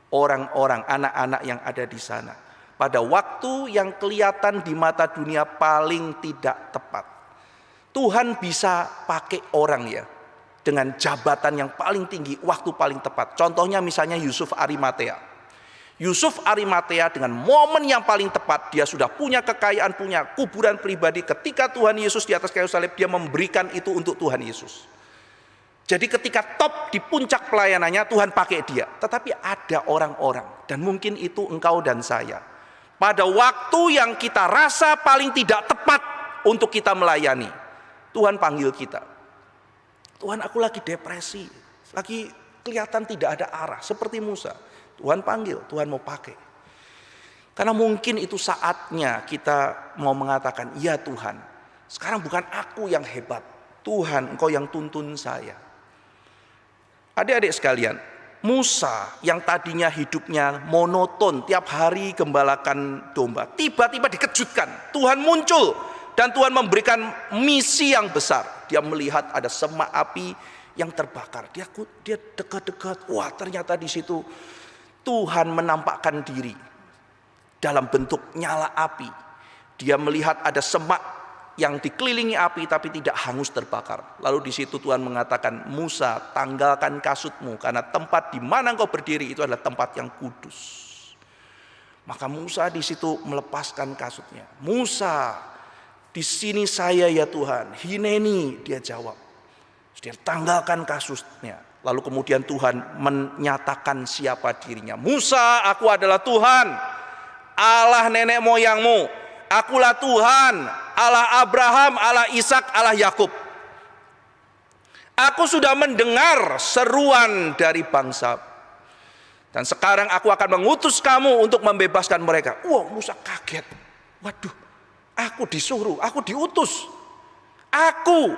S2: orang-orang, anak-anak yang ada di sana. Pada waktu yang kelihatan di mata dunia paling tidak tepat. Tuhan bisa pakai orang ya, dengan jabatan yang paling tinggi, waktu paling tepat. Contohnya misalnya Yusuf Arimatea. Yusuf Arimatea dengan momen yang paling tepat, dia sudah punya kekayaan, punya kuburan pribadi. Ketika Tuhan Yesus di atas kayu salib, dia memberikan itu untuk Tuhan Yesus. Jadi ketika top di puncak pelayanannya, Tuhan pakai dia. Tetapi ada orang-orang, dan mungkin itu engkau dan saya. Pada waktu yang kita rasa paling tidak tepat untuk kita melayani, Tuhan panggil kita. Tuhan, aku lagi depresi, lagi kelihatan tidak ada arah, seperti Musa. Tuhan panggil, Tuhan mau pakai. Karena mungkin itu saatnya kita mau mengatakan, ya Tuhan, sekarang bukan aku yang hebat, Tuhan, Engkau yang tuntun saya. Adik-adik sekalian, Musa yang tadinya hidupnya monoton, tiap hari gembalakan domba, tiba-tiba dikejutkan, Tuhan muncul. Dan Tuhan memberikan misi yang besar. Dia melihat ada semak api yang terbakar. Dia dekat-dekat. Wah, ternyata di situ Tuhan menampakkan diri dalam bentuk nyala api. Dia melihat ada semak yang dikelilingi api tapi tidak hangus terbakar. Lalu di situ Tuhan mengatakan, Musa, tanggalkan kasutmu karena tempat di mana engkau berdiri itu adalah tempat yang kudus. Maka Musa di situ melepaskan kasutnya. Musa, di sini saya ya Tuhan, hineni, dia jawab. Dia tanggalkan kasusnya. Lalu kemudian Tuhan menyatakan siapa dirinya. Musa, aku adalah Tuhan, Allah nenek moyangmu. Akulah Tuhan, Allah Abraham, Allah Ishak, Allah Yakub. Aku sudah mendengar seruan dari bangsa. Dan sekarang aku akan mengutus kamu untuk membebaskan mereka. Wah, Musa kaget. Waduh. Aku disuruh, aku diutus. Aku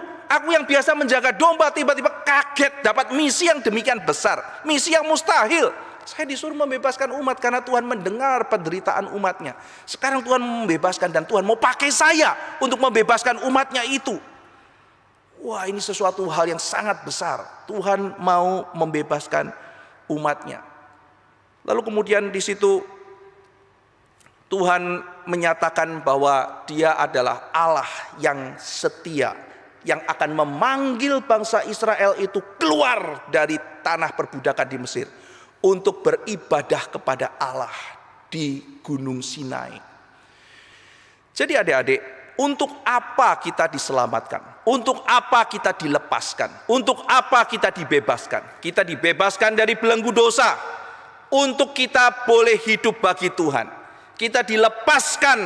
S2: yang biasa menjaga domba tiba-tiba kaget dapat misi yang demikian besar, misi yang mustahil. Saya disuruh membebaskan umat karena Tuhan mendengar penderitaan umatnya. Sekarang Tuhan membebaskan dan Tuhan mau pakai saya untuk membebaskan umatnya itu. Wah, ini sesuatu hal yang sangat besar. Tuhan mau membebaskan umatnya. Lalu kemudian di situ Tuhan menyatakan bahwa Dia adalah Allah yang setia, yang akan memanggil bangsa Israel itu keluar dari tanah perbudakan di Mesir untuk beribadah kepada Allah di Gunung Sinai. Jadi adik-adik, untuk apa kita diselamatkan? Untuk apa kita dilepaskan? Untuk apa kita dibebaskan? Kita dibebaskan dari belenggu dosa untuk kita boleh hidup bagi Tuhan. Kita dilepaskan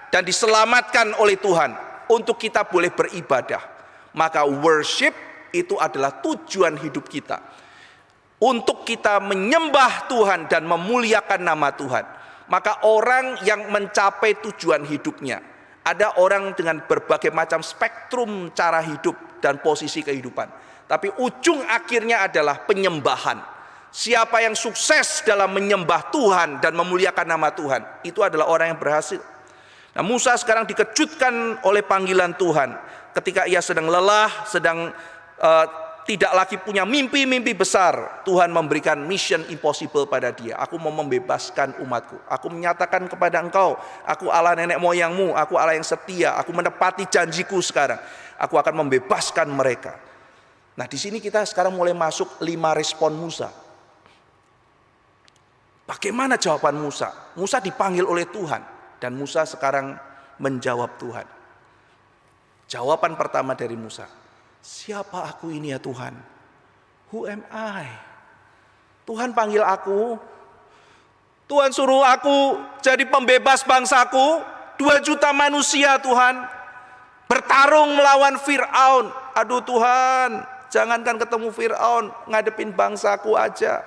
S2: dan diselamatkan oleh Tuhan untuk kita boleh beribadah. Maka worship itu adalah tujuan hidup kita. Untuk kita menyembah Tuhan dan memuliakan nama Tuhan. Maka orang yang mencapai tujuan hidupnya, ada orang dengan berbagai macam spektrum cara hidup dan posisi kehidupan. Tapi ujung akhirnya adalah penyembahan. Siapa yang sukses dalam menyembah Tuhan dan memuliakan nama Tuhan, itu adalah orang yang berhasil. Nah, Musa sekarang dikejutkan oleh panggilan Tuhan. Ketika ia sedang lelah, sedang tidak lagi punya mimpi-mimpi besar, Tuhan memberikan mission impossible pada dia. Aku mau membebaskan umatku. Aku menyatakan kepada engkau, aku Allah nenek moyangmu, aku Allah yang setia, aku menepati janjiku sekarang. Aku akan membebaskan mereka. Nah, di sini kita sekarang mulai masuk 5 respon Musa. Bagaimana jawaban Musa? Musa dipanggil oleh Tuhan dan Musa sekarang menjawab Tuhan. Jawaban pertama dari Musa, siapa aku ini ya Tuhan? Who am I? Tuhan panggil aku, Tuhan suruh aku jadi pembebas bangsaku, 2 juta manusia Tuhan, bertarung melawan Fir'aun. Aduh Tuhan, jangankan ketemu Fir'aun, ngadepin bangsaku aja.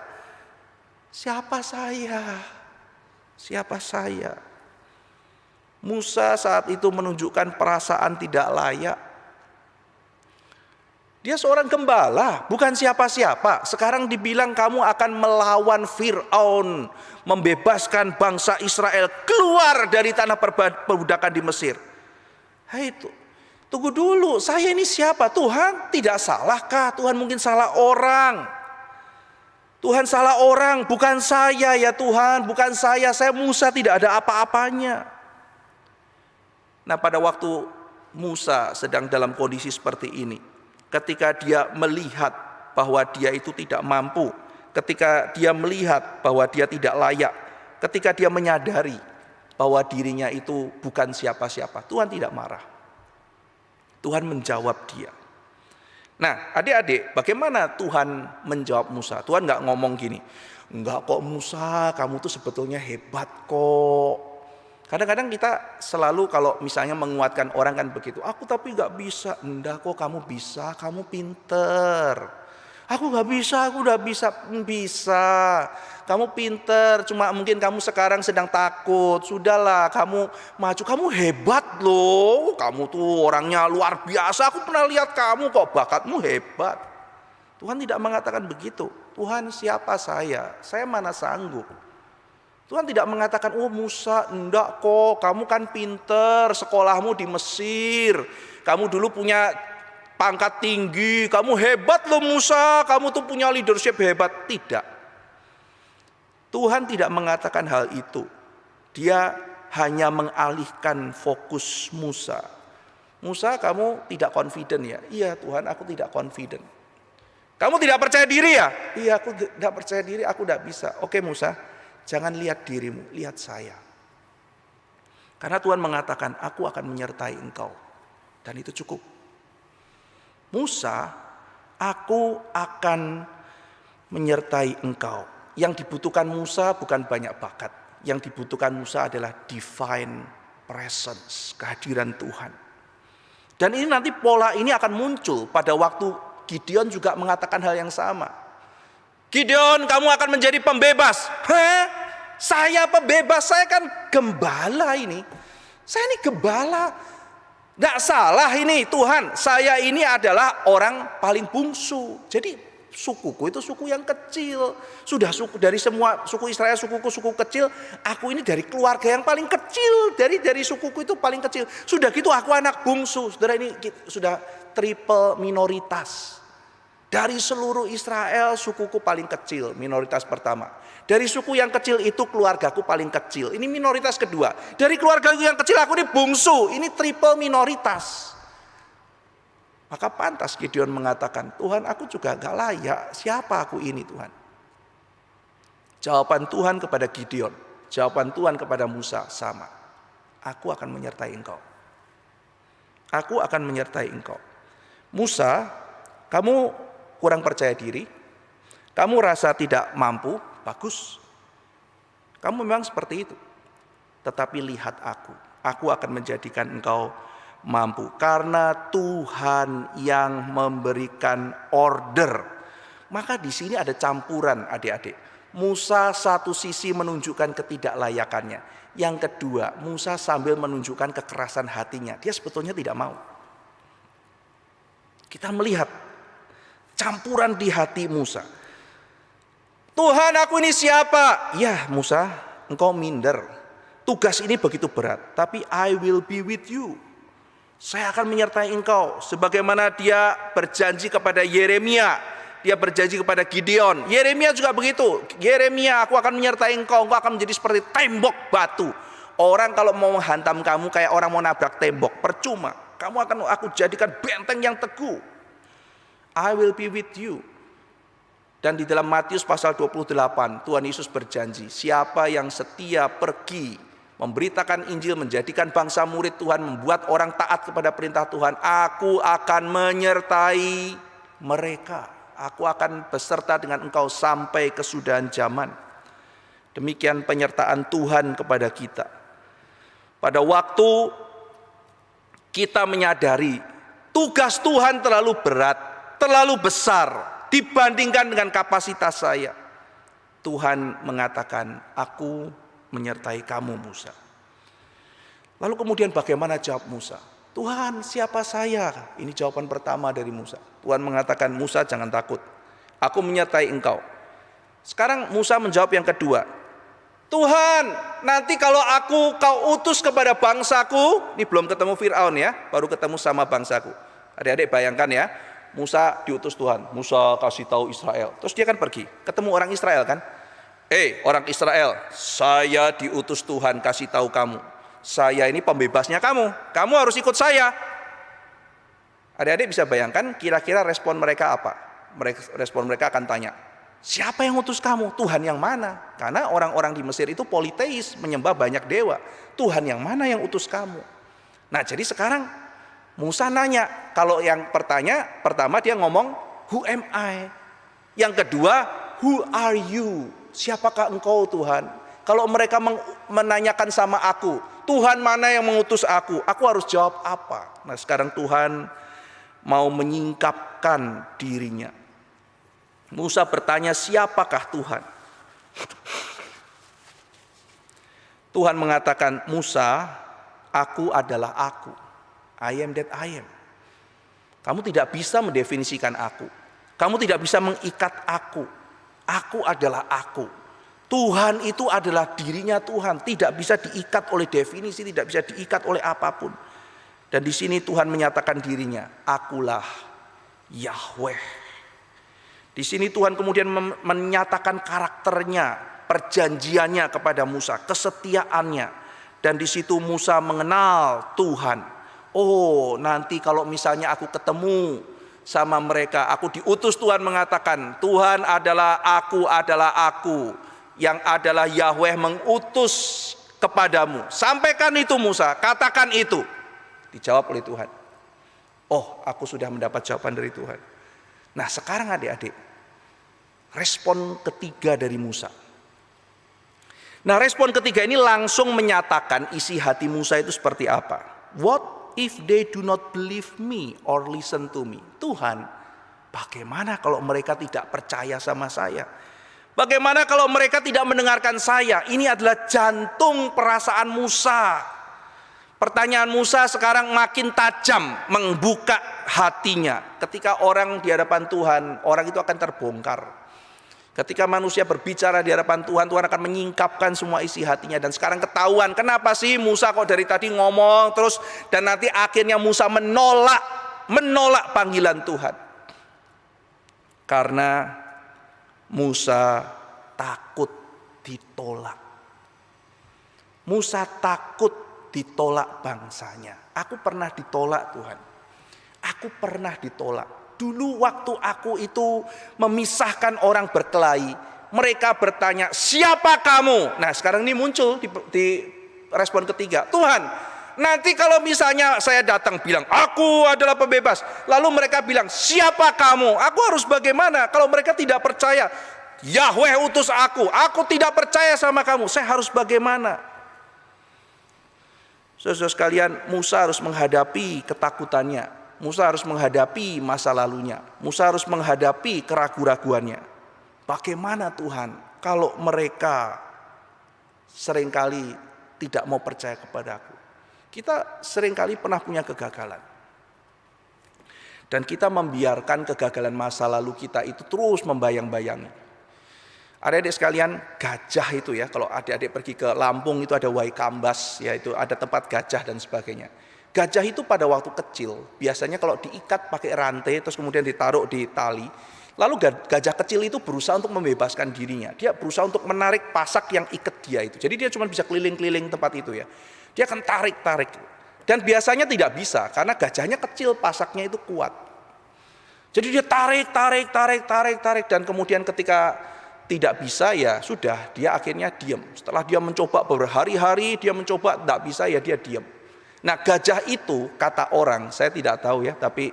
S2: Siapa saya? Siapa saya? Musa saat itu menunjukkan perasaan tidak layak. Dia seorang gembala, bukan siapa-siapa. Sekarang dibilang kamu akan melawan Fir'aun, membebaskan bangsa Israel keluar dari tanah perbudakan di Mesir. Hei, tunggu dulu, saya ini siapa? Tuhan, tidak salahkah? Tuhan mungkin salah orang. Tuhan salah orang, bukan saya ya Tuhan, bukan saya Musa, tidak ada apa-apanya. Nah, pada waktu Musa sedang dalam kondisi seperti ini, ketika dia melihat bahwa dia itu tidak mampu, ketika dia melihat bahwa dia tidak layak, ketika dia menyadari bahwa dirinya itu bukan siapa-siapa, Tuhan tidak marah. Tuhan menjawab dia. Nah, adik-adik, bagaimana Tuhan menjawab Musa? Tuhan nggak ngomong gini, enggak kok Musa, kamu tuh sebetulnya hebat kok. Kadang-kadang kita selalu kalau misalnya menguatkan orang kan begitu, aku tapi nggak bisa. Enggak kok, kamu bisa, kamu pinter. Aku nggak bisa, aku udah bisa. Bisa, kamu pinter, cuma mungkin kamu sekarang sedang takut. Sudahlah, kamu maju, kamu hebat loh. Kamu tuh orangnya luar biasa, aku pernah lihat kamu kok, bakatmu hebat. Tuhan tidak mengatakan begitu. Tuhan, siapa saya? Saya mana sanggup. Tuhan tidak mengatakan, oh Musa, enggak kok, kamu kan pinter, sekolahmu di Mesir, kamu dulu punya pangkat tinggi, kamu hebat loh Musa, kamu tuh punya leadership hebat. Tidak. Tuhan tidak mengatakan hal itu. Dia hanya mengalihkan fokus Musa. Musa, kamu tidak confident ya? Iya Tuhan, aku tidak confident. Kamu tidak percaya diri ya? Iya, aku tidak percaya diri, aku tidak bisa. Oke Musa, jangan lihat dirimu, lihat saya. Karena Tuhan mengatakan, aku akan menyertai engkau. Dan itu cukup. Musa, aku akan menyertai engkau. Yang dibutuhkan Musa bukan banyak bakat. Yang dibutuhkan Musa adalah divine presence, kehadiran Tuhan. Dan ini nanti pola ini akan muncul pada waktu Gideon juga mengatakan hal yang sama. Gideon, kamu akan menjadi pembebas. Hah? Saya pembebas, saya kan gembala ini. Saya ini gembala. Nggak salah ini Tuhan, saya ini adalah orang paling bungsu. Jadi sukuku itu suku yang kecil. Sudah suku dari semua suku Israel, sukuku suku kecil. Aku ini dari keluarga yang paling kecil. Dari sukuku itu paling kecil. Sudah gitu aku anak bungsu. Saudara, ini sudah triple minoritas. Dari seluruh Israel sukuku paling kecil, minoritas pertama. Dari suku yang kecil itu keluargaku paling kecil. Ini minoritas kedua. Dari keluarga yang kecil aku ini bungsu. Ini triple minoritas. Maka pantas Gideon mengatakan, Tuhan aku juga gak layak. Siapa aku ini Tuhan? Jawaban Tuhan kepada Gideon, jawaban Tuhan kepada Musa sama. Aku akan menyertai engkau. Aku akan menyertai engkau. Musa, kamu kurang percaya diri. Kamu rasa tidak mampu. Bagus, kamu memang seperti itu. Tetapi lihat aku akan menjadikan engkau mampu. Karena Tuhan yang memberikan order. Maka di sini ada campuran adik-adik. Musa satu sisi menunjukkan ketidaklayakannya. Yang kedua, Musa sambil menunjukkan kekerasan hatinya. Dia sebetulnya tidak mau. Kita melihat campuran di hati Musa. Tuhan, aku ini siapa? Ya Musa, engkau minder. Tugas ini begitu berat, tapi I will be with you. Saya akan menyertai engkau. Sebagaimana dia berjanji kepada Yeremia, dia berjanji kepada Gideon. Yeremia juga begitu. Yeremia, aku akan menyertai engkau akan menjadi seperti tembok batu. Orang kalau mau menghantam kamu kayak orang mau nabrak tembok, percuma. Kamu akan aku jadikan benteng yang teguh. I will be with you. Dan di dalam Matius pasal 28, Tuhan Yesus berjanji, siapa yang setia pergi memberitakan Injil, menjadikan bangsa murid Tuhan, membuat orang taat kepada perintah Tuhan, aku akan menyertai mereka. Aku akan beserta dengan engkau sampai kesudahan zaman. Demikian penyertaan Tuhan kepada kita. Pada waktu kita menyadari tugas Tuhan terlalu berat, terlalu besar dibandingkan dengan kapasitas saya, Tuhan mengatakan, aku menyertai kamu Musa. Lalu kemudian bagaimana jawab Musa? Tuhan, siapa saya? Ini jawaban pertama dari Musa. Tuhan mengatakan, Musa jangan takut, aku menyertai engkau. Sekarang Musa menjawab yang kedua, Tuhan, nanti kalau kau utus kepada bangsaku, ini belum ketemu Fir'aun ya, baru ketemu sama bangsaku. Adik-adik bayangkan ya, Musa diutus Tuhan, Musa kasih tahu Israel. Terus dia kan pergi, ketemu orang Israel kan. Orang Israel, saya diutus Tuhan kasih tahu kamu. Saya ini pembebasnya kamu harus ikut saya. Adik-adik bisa bayangkan kira-kira respon mereka apa? Respon mereka akan tanya, siapa yang utus kamu? Tuhan yang mana? Karena orang-orang di Mesir itu politeis, menyembah banyak dewa. Tuhan yang mana yang utus kamu? Nah jadi sekarang Musa nanya, kalau yang pertama dia ngomong, who am I? Yang kedua, who are you? Siapakah engkau Tuhan? Kalau mereka menanyakan sama aku, Tuhan mana yang mengutus aku harus jawab apa? Nah sekarang Tuhan mau menyingkapkan dirinya. Musa bertanya, siapakah Tuhan? Tuhan mengatakan, Musa, aku adalah aku. I am that I am. Kamu tidak bisa mendefinisikan aku. Kamu tidak bisa mengikat aku. Aku adalah aku. Tuhan itu adalah dirinya Tuhan. Tidak bisa diikat oleh definisi, tidak bisa diikat oleh apapun. Dan di sini Tuhan menyatakan dirinya, akulah Yahweh. Di sini Tuhan kemudian menyatakan karakternya, perjanjiannya kepada Musa, kesetiaannya. Dan di situ Musa mengenal Tuhan. Oh, nanti kalau misalnya aku ketemu sama mereka, aku diutus Tuhan mengatakan, Tuhan adalah aku, yang adalah Yahweh mengutus kepadamu. Sampaikan itu Musa, katakan itu. Dijawab oleh Tuhan. Oh, aku sudah mendapat jawaban dari Tuhan. Nah sekarang adik-adik, respon ketiga dari Musa. Nah respon ketiga ini langsung menyatakan isi hati Musa itu seperti apa. What if they do not believe me or listen to me? Tuhan, bagaimana kalau mereka tidak percaya sama saya? Bagaimana kalau mereka tidak mendengarkan saya? Ini adalah jantung perasaan Musa. Pertanyaan Musa sekarang makin tajam, membuka hatinya. Ketika orang di hadapan Tuhan, orang itu akan terbongkar. Ketika manusia berbicara di hadapan Tuhan, Tuhan akan menyingkapkan semua isi hatinya. Dan sekarang ketahuan, kenapa sih Musa kok dari tadi ngomong terus, dan nanti akhirnya Musa menolak panggilan Tuhan. Karena Musa takut ditolak. Musa takut ditolak bangsanya. Aku pernah ditolak Tuhan. Aku pernah ditolak. Dulu waktu aku itu memisahkan orang berkelahi, mereka bertanya, siapa kamu? Nah sekarang ini muncul di respon ketiga, Tuhan, nanti kalau misalnya saya datang bilang, aku adalah pembebas, lalu mereka bilang, siapa kamu? Aku harus bagaimana? Kalau mereka tidak percaya, Yahweh utus aku tidak percaya sama kamu, saya harus bagaimana? Saudara sekalian, Musa harus menghadapi ketakutannya. Musa harus menghadapi masa lalunya. Musa harus menghadapi keraguan-raguannya. Bagaimana Tuhan kalau mereka seringkali tidak mau percaya kepadaku? Kita seringkali pernah punya kegagalan. Dan kita membiarkan kegagalan masa lalu kita itu terus membayang-bayangi. Adik-adik sekalian, gajah itu ya, kalau adik-adik pergi ke Lampung itu ada Waikambas, yaitu ada tempat gajah dan sebagainya. Gajah itu pada waktu kecil, biasanya kalau diikat pakai rantai terus kemudian ditaruh di tali, lalu gajah kecil itu berusaha untuk membebaskan dirinya. Dia berusaha untuk menarik pasak yang ikat dia itu. Jadi dia cuma bisa keliling-keliling tempat itu ya. Dia akan tarik-tarik. Dan biasanya tidak bisa karena gajahnya kecil, pasaknya itu kuat. Jadi dia tarik dan kemudian ketika tidak bisa ya sudah, dia akhirnya diam. Setelah dia mencoba berhari-hari, dia mencoba tidak bisa ya dia diam. Nah, gajah itu kata orang, saya tidak tahu ya, tapi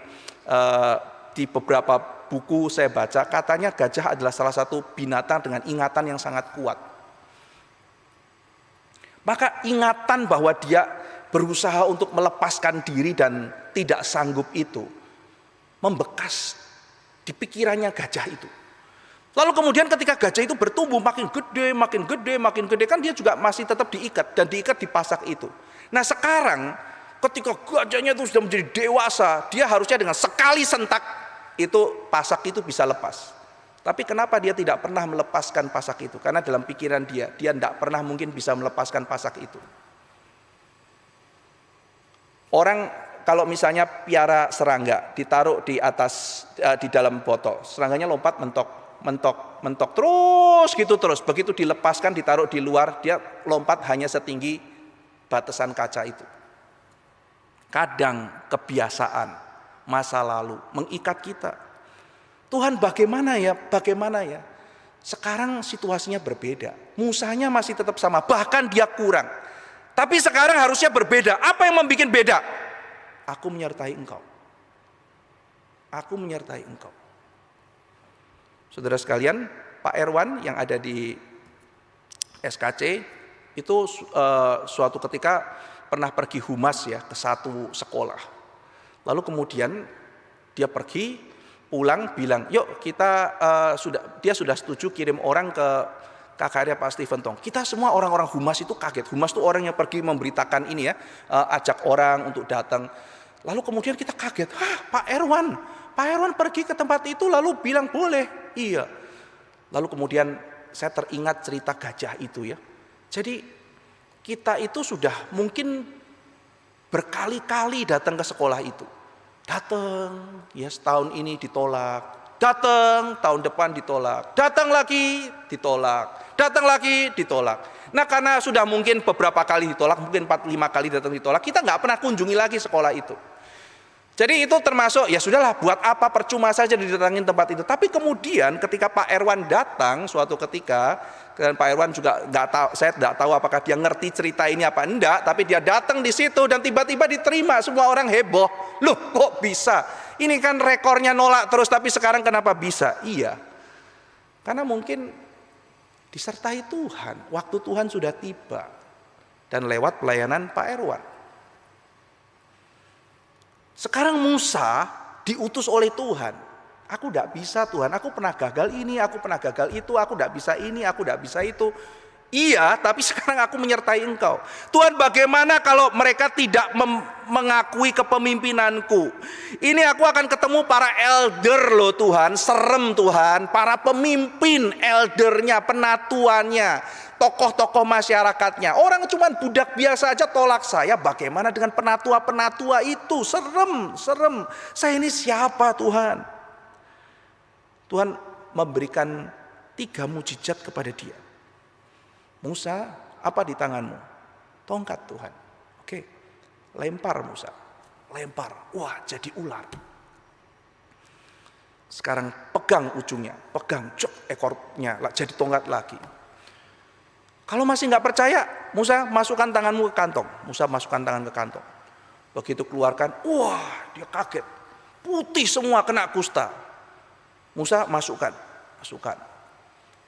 S2: di beberapa buku saya baca katanya gajah adalah salah satu binatang dengan ingatan yang sangat kuat. Maka ingatan bahwa dia berusaha untuk melepaskan diri dan tidak sanggup itu membekas di pikirannya gajah itu. Lalu kemudian ketika gajah itu bertumbuh makin gede kan dia juga masih tetap diikat dan diikat di pasak itu. Nah sekarang ketika gajahnya itu sudah menjadi dewasa, dia harusnya dengan sekali sentak itu pasak itu bisa lepas. Tapi kenapa dia tidak pernah melepaskan pasak itu? Karena dalam pikiran dia tidak pernah mungkin bisa melepaskan pasak itu. Orang kalau misalnya piara serangga ditaruh di atas di dalam botol, serangganya lompat mentok terus. Begitu dilepaskan ditaruh di luar, dia lompat hanya setinggi batasan kaca itu. Kadang kebiasaan masa lalu mengikat kita. Tuhan bagaimana ya? Sekarang situasinya berbeda. Musanya masih tetap sama, bahkan dia kurang. Tapi sekarang harusnya berbeda. Apa yang membuat beda? Aku menyertai engkau. Saudara sekalian, Pak Erwan yang ada di SKC itu suatu ketika pernah pergi humas ya ke satu sekolah. Lalu kemudian dia pergi pulang bilang, yuk kita dia sudah setuju kirim orang ke KKR Pak Stephen Tong. Kita semua orang-orang humas itu kaget. Humas itu orang yang pergi memberitakan ini ya, ajak orang untuk datang. Lalu kemudian kita kaget, Pak Erwan pergi ke tempat itu lalu bilang boleh. Iya. Lalu kemudian saya teringat cerita gajah itu ya. Jadi kita itu sudah mungkin berkali-kali datang ke sekolah itu. Datang, ya setahun ini ditolak. Datang, tahun depan ditolak. Datang lagi, ditolak. Nah karena sudah mungkin beberapa kali ditolak, mungkin 4-5 kali datang ditolak, kita nggak pernah kunjungi lagi sekolah itu. Jadi itu termasuk ya sudahlah, buat apa, percuma saja didatangin tempat itu. Tapi kemudian ketika Pak Erwan datang suatu ketika, dan Pak Erwan juga nggak tahu, saya tidak tahu apakah dia ngerti cerita ini apa enggak, tapi dia datang di situ dan tiba-tiba diterima, semua orang heboh. Loh kok bisa? Ini kan rekornya nolak terus, tapi sekarang kenapa bisa? Iya, karena mungkin disertai Tuhan. Waktu Tuhan sudah tiba dan lewat pelayanan Pak Erwan. Sekarang Musa diutus oleh Tuhan. Aku tidak bisa Tuhan, aku pernah gagal ini, aku pernah gagal itu, aku tidak bisa ini, aku tidak bisa itu. Iya, tapi sekarang aku menyertai engkau. Tuhan bagaimana kalau mereka tidak mengakui kepemimpinanku? Ini aku akan ketemu para elder loh Tuhan, serem Tuhan. Para pemimpin eldernya, penatuannya, tokoh-tokoh masyarakatnya. Orang cuma budak biasa aja tolak saya. Bagaimana dengan penatua-penatua itu? Serem. Saya ini siapa Tuhan? Tuhan memberikan 3 mujizat kepada dia. Musa, apa di tanganmu? Tongkat Tuhan. Oke, lempar Musa. Lempar, wah jadi ular. Sekarang pegang ujungnya, pegang cok ekornya, jadi tongkat lagi. Kalau masih nggak percaya, Musa masukkan tanganmu ke kantong. Musa masukkan tangan ke kantong. Begitu keluarkan, wah dia kaget. Putih semua kena kusta. Musa masukkan.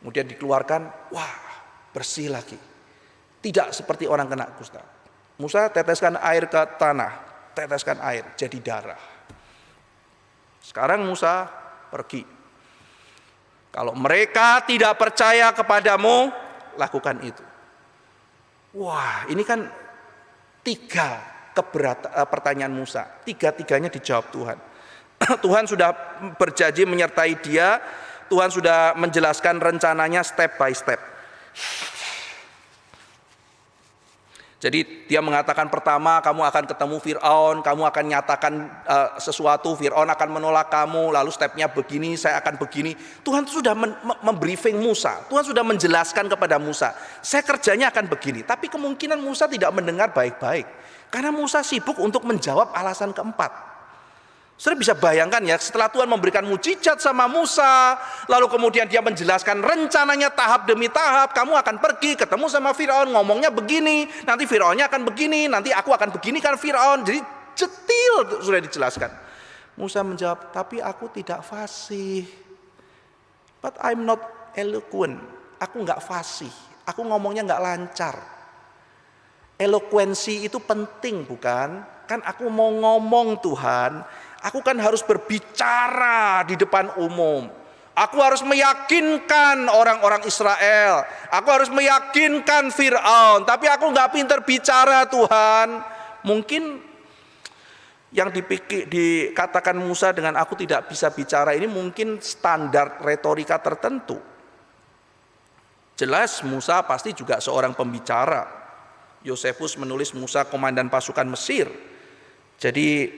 S2: Kemudian dikeluarkan, wah bersih lagi. Tidak seperti orang kena kusta. Musa teteskan air ke tanah, teteskan air jadi darah. Sekarang Musa pergi. Kalau mereka tidak percaya kepadamu, lakukan itu. Wah, ini kan 3 pertanyaan Musa. 3-tiganya dijawab Tuhan. Tuhan sudah berjanji menyertai dia. Tuhan sudah menjelaskan rencananya step by step. Jadi dia mengatakan pertama, kamu akan ketemu Fir'aun, kamu akan nyatakan sesuatu, Fir'aun akan menolak kamu, lalu stepnya begini, saya akan begini. Tuhan sudah membriefing Musa, Tuhan sudah menjelaskan kepada Musa, saya kerjanya akan begini. Tapi kemungkinan Musa tidak mendengar baik-baik, karena Musa sibuk untuk menjawab alasan keempat. Saudara bisa bayangkan ya, setelah Tuhan memberikan mujizat sama Musa, lalu kemudian dia menjelaskan rencananya tahap demi tahap, kamu akan pergi ketemu sama Fir'aun, ngomongnya begini, nanti Fir'aunnya akan begini, nanti aku akan begini kan Fir'aun. Jadi detail sudah dijelaskan. Musa menjawab, tapi aku tidak fasih. But I'm not eloquent. Aku nggak fasih, aku ngomongnya nggak lancar. Elokuensi itu penting bukan? Kan aku mau ngomong Tuhan, aku kan harus berbicara di depan umum. Aku harus meyakinkan orang-orang Israel. Aku harus meyakinkan Fir'aun. Tapi aku nggak pintar bicara Tuhan. Mungkin yang dikatakan Musa dengan aku tidak bisa bicara ini mungkin standar retorika tertentu. Jelas Musa pasti juga seorang pembicara. Yosefus menulis Musa komandan pasukan Mesir. Jadi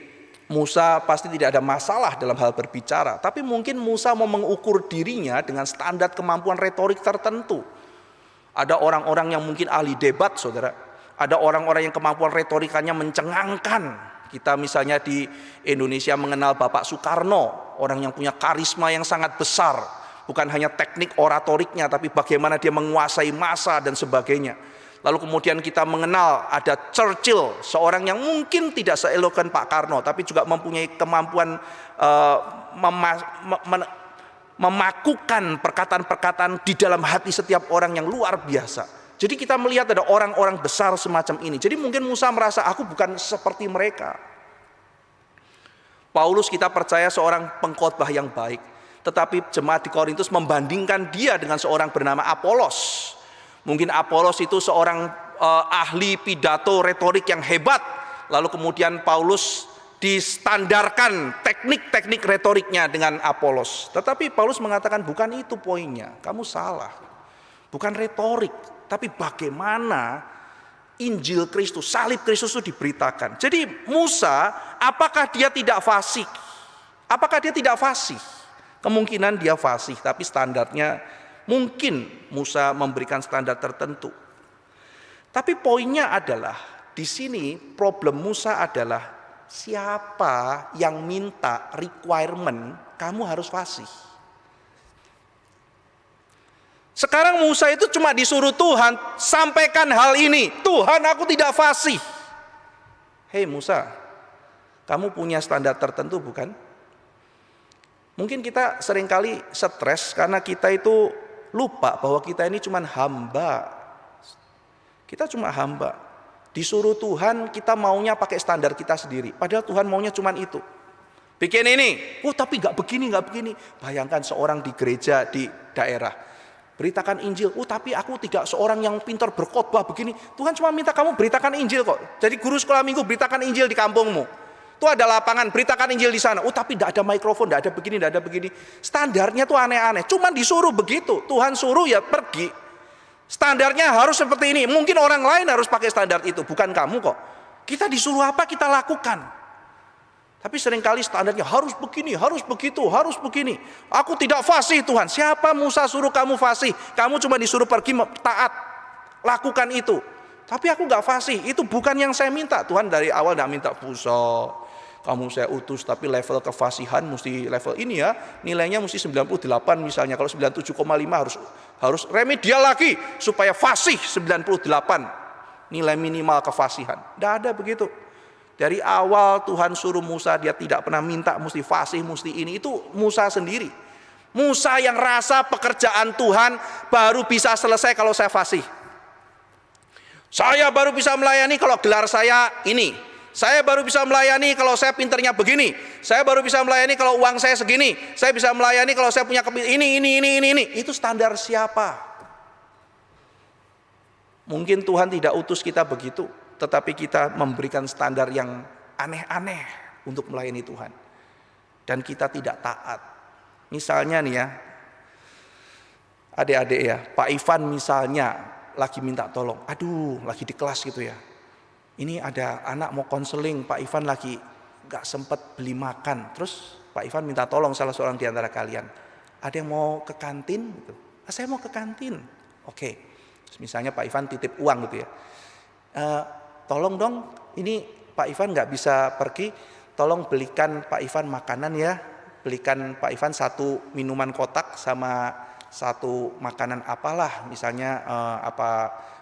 S2: Musa pasti tidak ada masalah dalam hal berbicara, tapi mungkin Musa mau mengukur dirinya dengan standar kemampuan retorik tertentu. Ada orang-orang yang mungkin ahli debat, saudara. Ada orang-orang yang kemampuan retorikanya mencengangkan. Kita misalnya di Indonesia mengenal Bapak Soekarno, orang yang punya karisma yang sangat besar. Bukan hanya teknik oratoriknya, tapi bagaimana dia menguasai massa dan sebagainya. Lalu kemudian kita mengenal ada Churchill, seorang yang mungkin tidak seelokan Pak Karno, tapi juga mempunyai kemampuan memakukan perkataan-perkataan di dalam hati setiap orang yang luar biasa. Jadi kita melihat ada orang-orang besar semacam ini. Jadi mungkin Musa merasa aku bukan seperti mereka. Paulus kita percaya seorang pengkhotbah yang baik, tetapi jemaat di Korintus membandingkan dia dengan seorang bernama Apolos. Mungkin Apolos itu seorang ahli pidato retorik yang hebat. Lalu kemudian Paulus distandarkan teknik-teknik retoriknya dengan Apolos. Tetapi Paulus mengatakan bukan itu poinnya. Kamu salah. Bukan retorik, tapi bagaimana Injil Kristus, salib Kristus itu diberitakan. Jadi Musa, apakah dia tidak fasih? Apakah dia tidak fasih? Kemungkinan dia fasih, tapi standarnya mungkin Musa memberikan standar tertentu. Tapi poinnya adalah di sini problem Musa adalah siapa yang minta requirement kamu harus fasih. Sekarang Musa itu cuma disuruh Tuhan sampaikan hal ini. Tuhan, aku tidak fasih. Hei Musa, kamu punya standar tertentu bukan? Mungkin kita seringkali stres karena kita itu lupa bahwa kita ini cuma hamba. Kita cuma hamba. Disuruh Tuhan kita maunya pakai standar kita sendiri. Padahal Tuhan maunya cuma itu. Bikin ini. Oh tapi gak begini, gak begini. Bayangkan seorang di gereja di daerah. Beritakan Injil. Oh tapi aku tidak seorang yang pintar berkhotbah begini. Tuhan cuma minta kamu beritakan Injil kok. Jadi guru sekolah minggu beritakan Injil di kampungmu. Itu ada lapangan, beritakan Injil di sana. Oh tapi tidak ada mikrofon, tidak ada begini, tidak ada begini. Standarnya tuh aneh-aneh. Cuman disuruh begitu. Tuhan suruh ya pergi. Standarnya harus seperti ini. Mungkin orang lain harus pakai standar itu, bukan kamu kok. Kita disuruh apa kita lakukan. Tapi seringkali standarnya harus begini, harus begitu, harus begini. Aku tidak fasih Tuhan. Siapa Musa suruh kamu fasih? Kamu cuma disuruh pergi taat. Lakukan itu. Tapi aku gak fasih. Itu bukan yang saya minta. Tuhan dari awal gak minta Musa, kamu saya utus, tapi level kefasihan mesti level ini ya. Nilainya mesti 98 misalnya. Kalau 97,5 harus remedial lagi supaya fasih 98. Nilai minimal kefasihan. Tidak ada begitu. Dari awal Tuhan suruh Musa, dia tidak pernah minta mesti fasih, mesti ini. Itu Musa sendiri. Musa yang rasa pekerjaan Tuhan baru bisa selesai kalau saya fasih. Saya baru bisa melayani kalau gelar saya ini. Saya baru bisa melayani kalau saya pinternya begini. Saya baru bisa melayani kalau uang saya segini. Saya bisa melayani kalau saya punya ini. Itu standar siapa? Mungkin Tuhan tidak utus kita begitu, tetapi kita memberikan standar yang aneh-aneh untuk melayani Tuhan. Dan kita tidak taat. Misalnya nih ya, adik-adik ya, Pak Ivan misalnya lagi minta tolong, aduh lagi di kelas gitu ya, ini ada anak mau konseling, Pak Ivan lagi gak sempet beli makan, terus Pak Ivan minta tolong salah seorang di antara kalian, ada yang mau ke kantin gitu. Saya mau ke kantin, oke. Terus misalnya Pak Ivan titip uang gitu ya, tolong dong, ini Pak Ivan gak bisa pergi, tolong belikan Pak Ivan makanan ya, belikan Pak Ivan satu minuman kotak sama satu makanan apalah, misalnya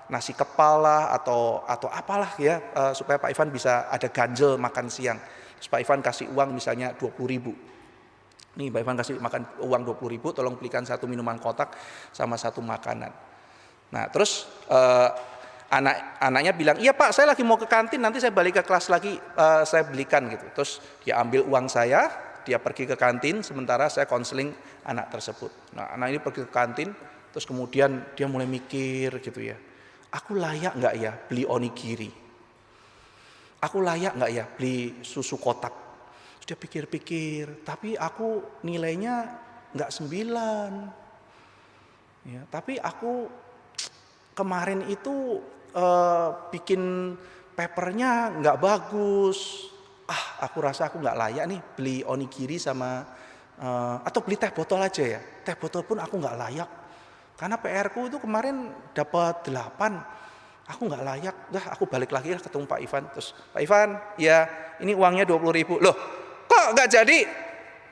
S2: nasi kepal lah atau apalah ya, supaya Pak Ivan bisa ada ganjel makan siang. Terus Pak Ivan kasih uang misalnya 20.000. Nih Pak Ivan kasih makan uang 20.000, tolong belikan satu minuman kotak sama satu makanan. Nah terus anaknya bilang, iya Pak saya lagi mau ke kantin, nanti saya balik ke kelas lagi, saya belikan gitu. Terus dia ambil uang saya, dia pergi ke kantin, sementara saya konseling anak tersebut. Nah anak ini pergi ke kantin, terus kemudian dia mulai mikir gitu ya, aku layak nggak ya beli onigiri? Aku layak nggak ya beli susu kotak? Terus dia pikir-pikir, tapi aku nilainya nggak 9. Ya, tapi aku kemarin itu bikin papernya nggak bagus. Aku rasa aku nggak layak nih beli onigiri sama atau beli teh botol aja ya. Teh botol pun aku nggak layak. Karena PR-ku itu kemarin dapat 8. Aku nggak layak. Dah aku balik lagi lah ketemu Pak Ivan. Terus Pak Ivan, ya ini uangnya 20.000. Loh, kok nggak jadi?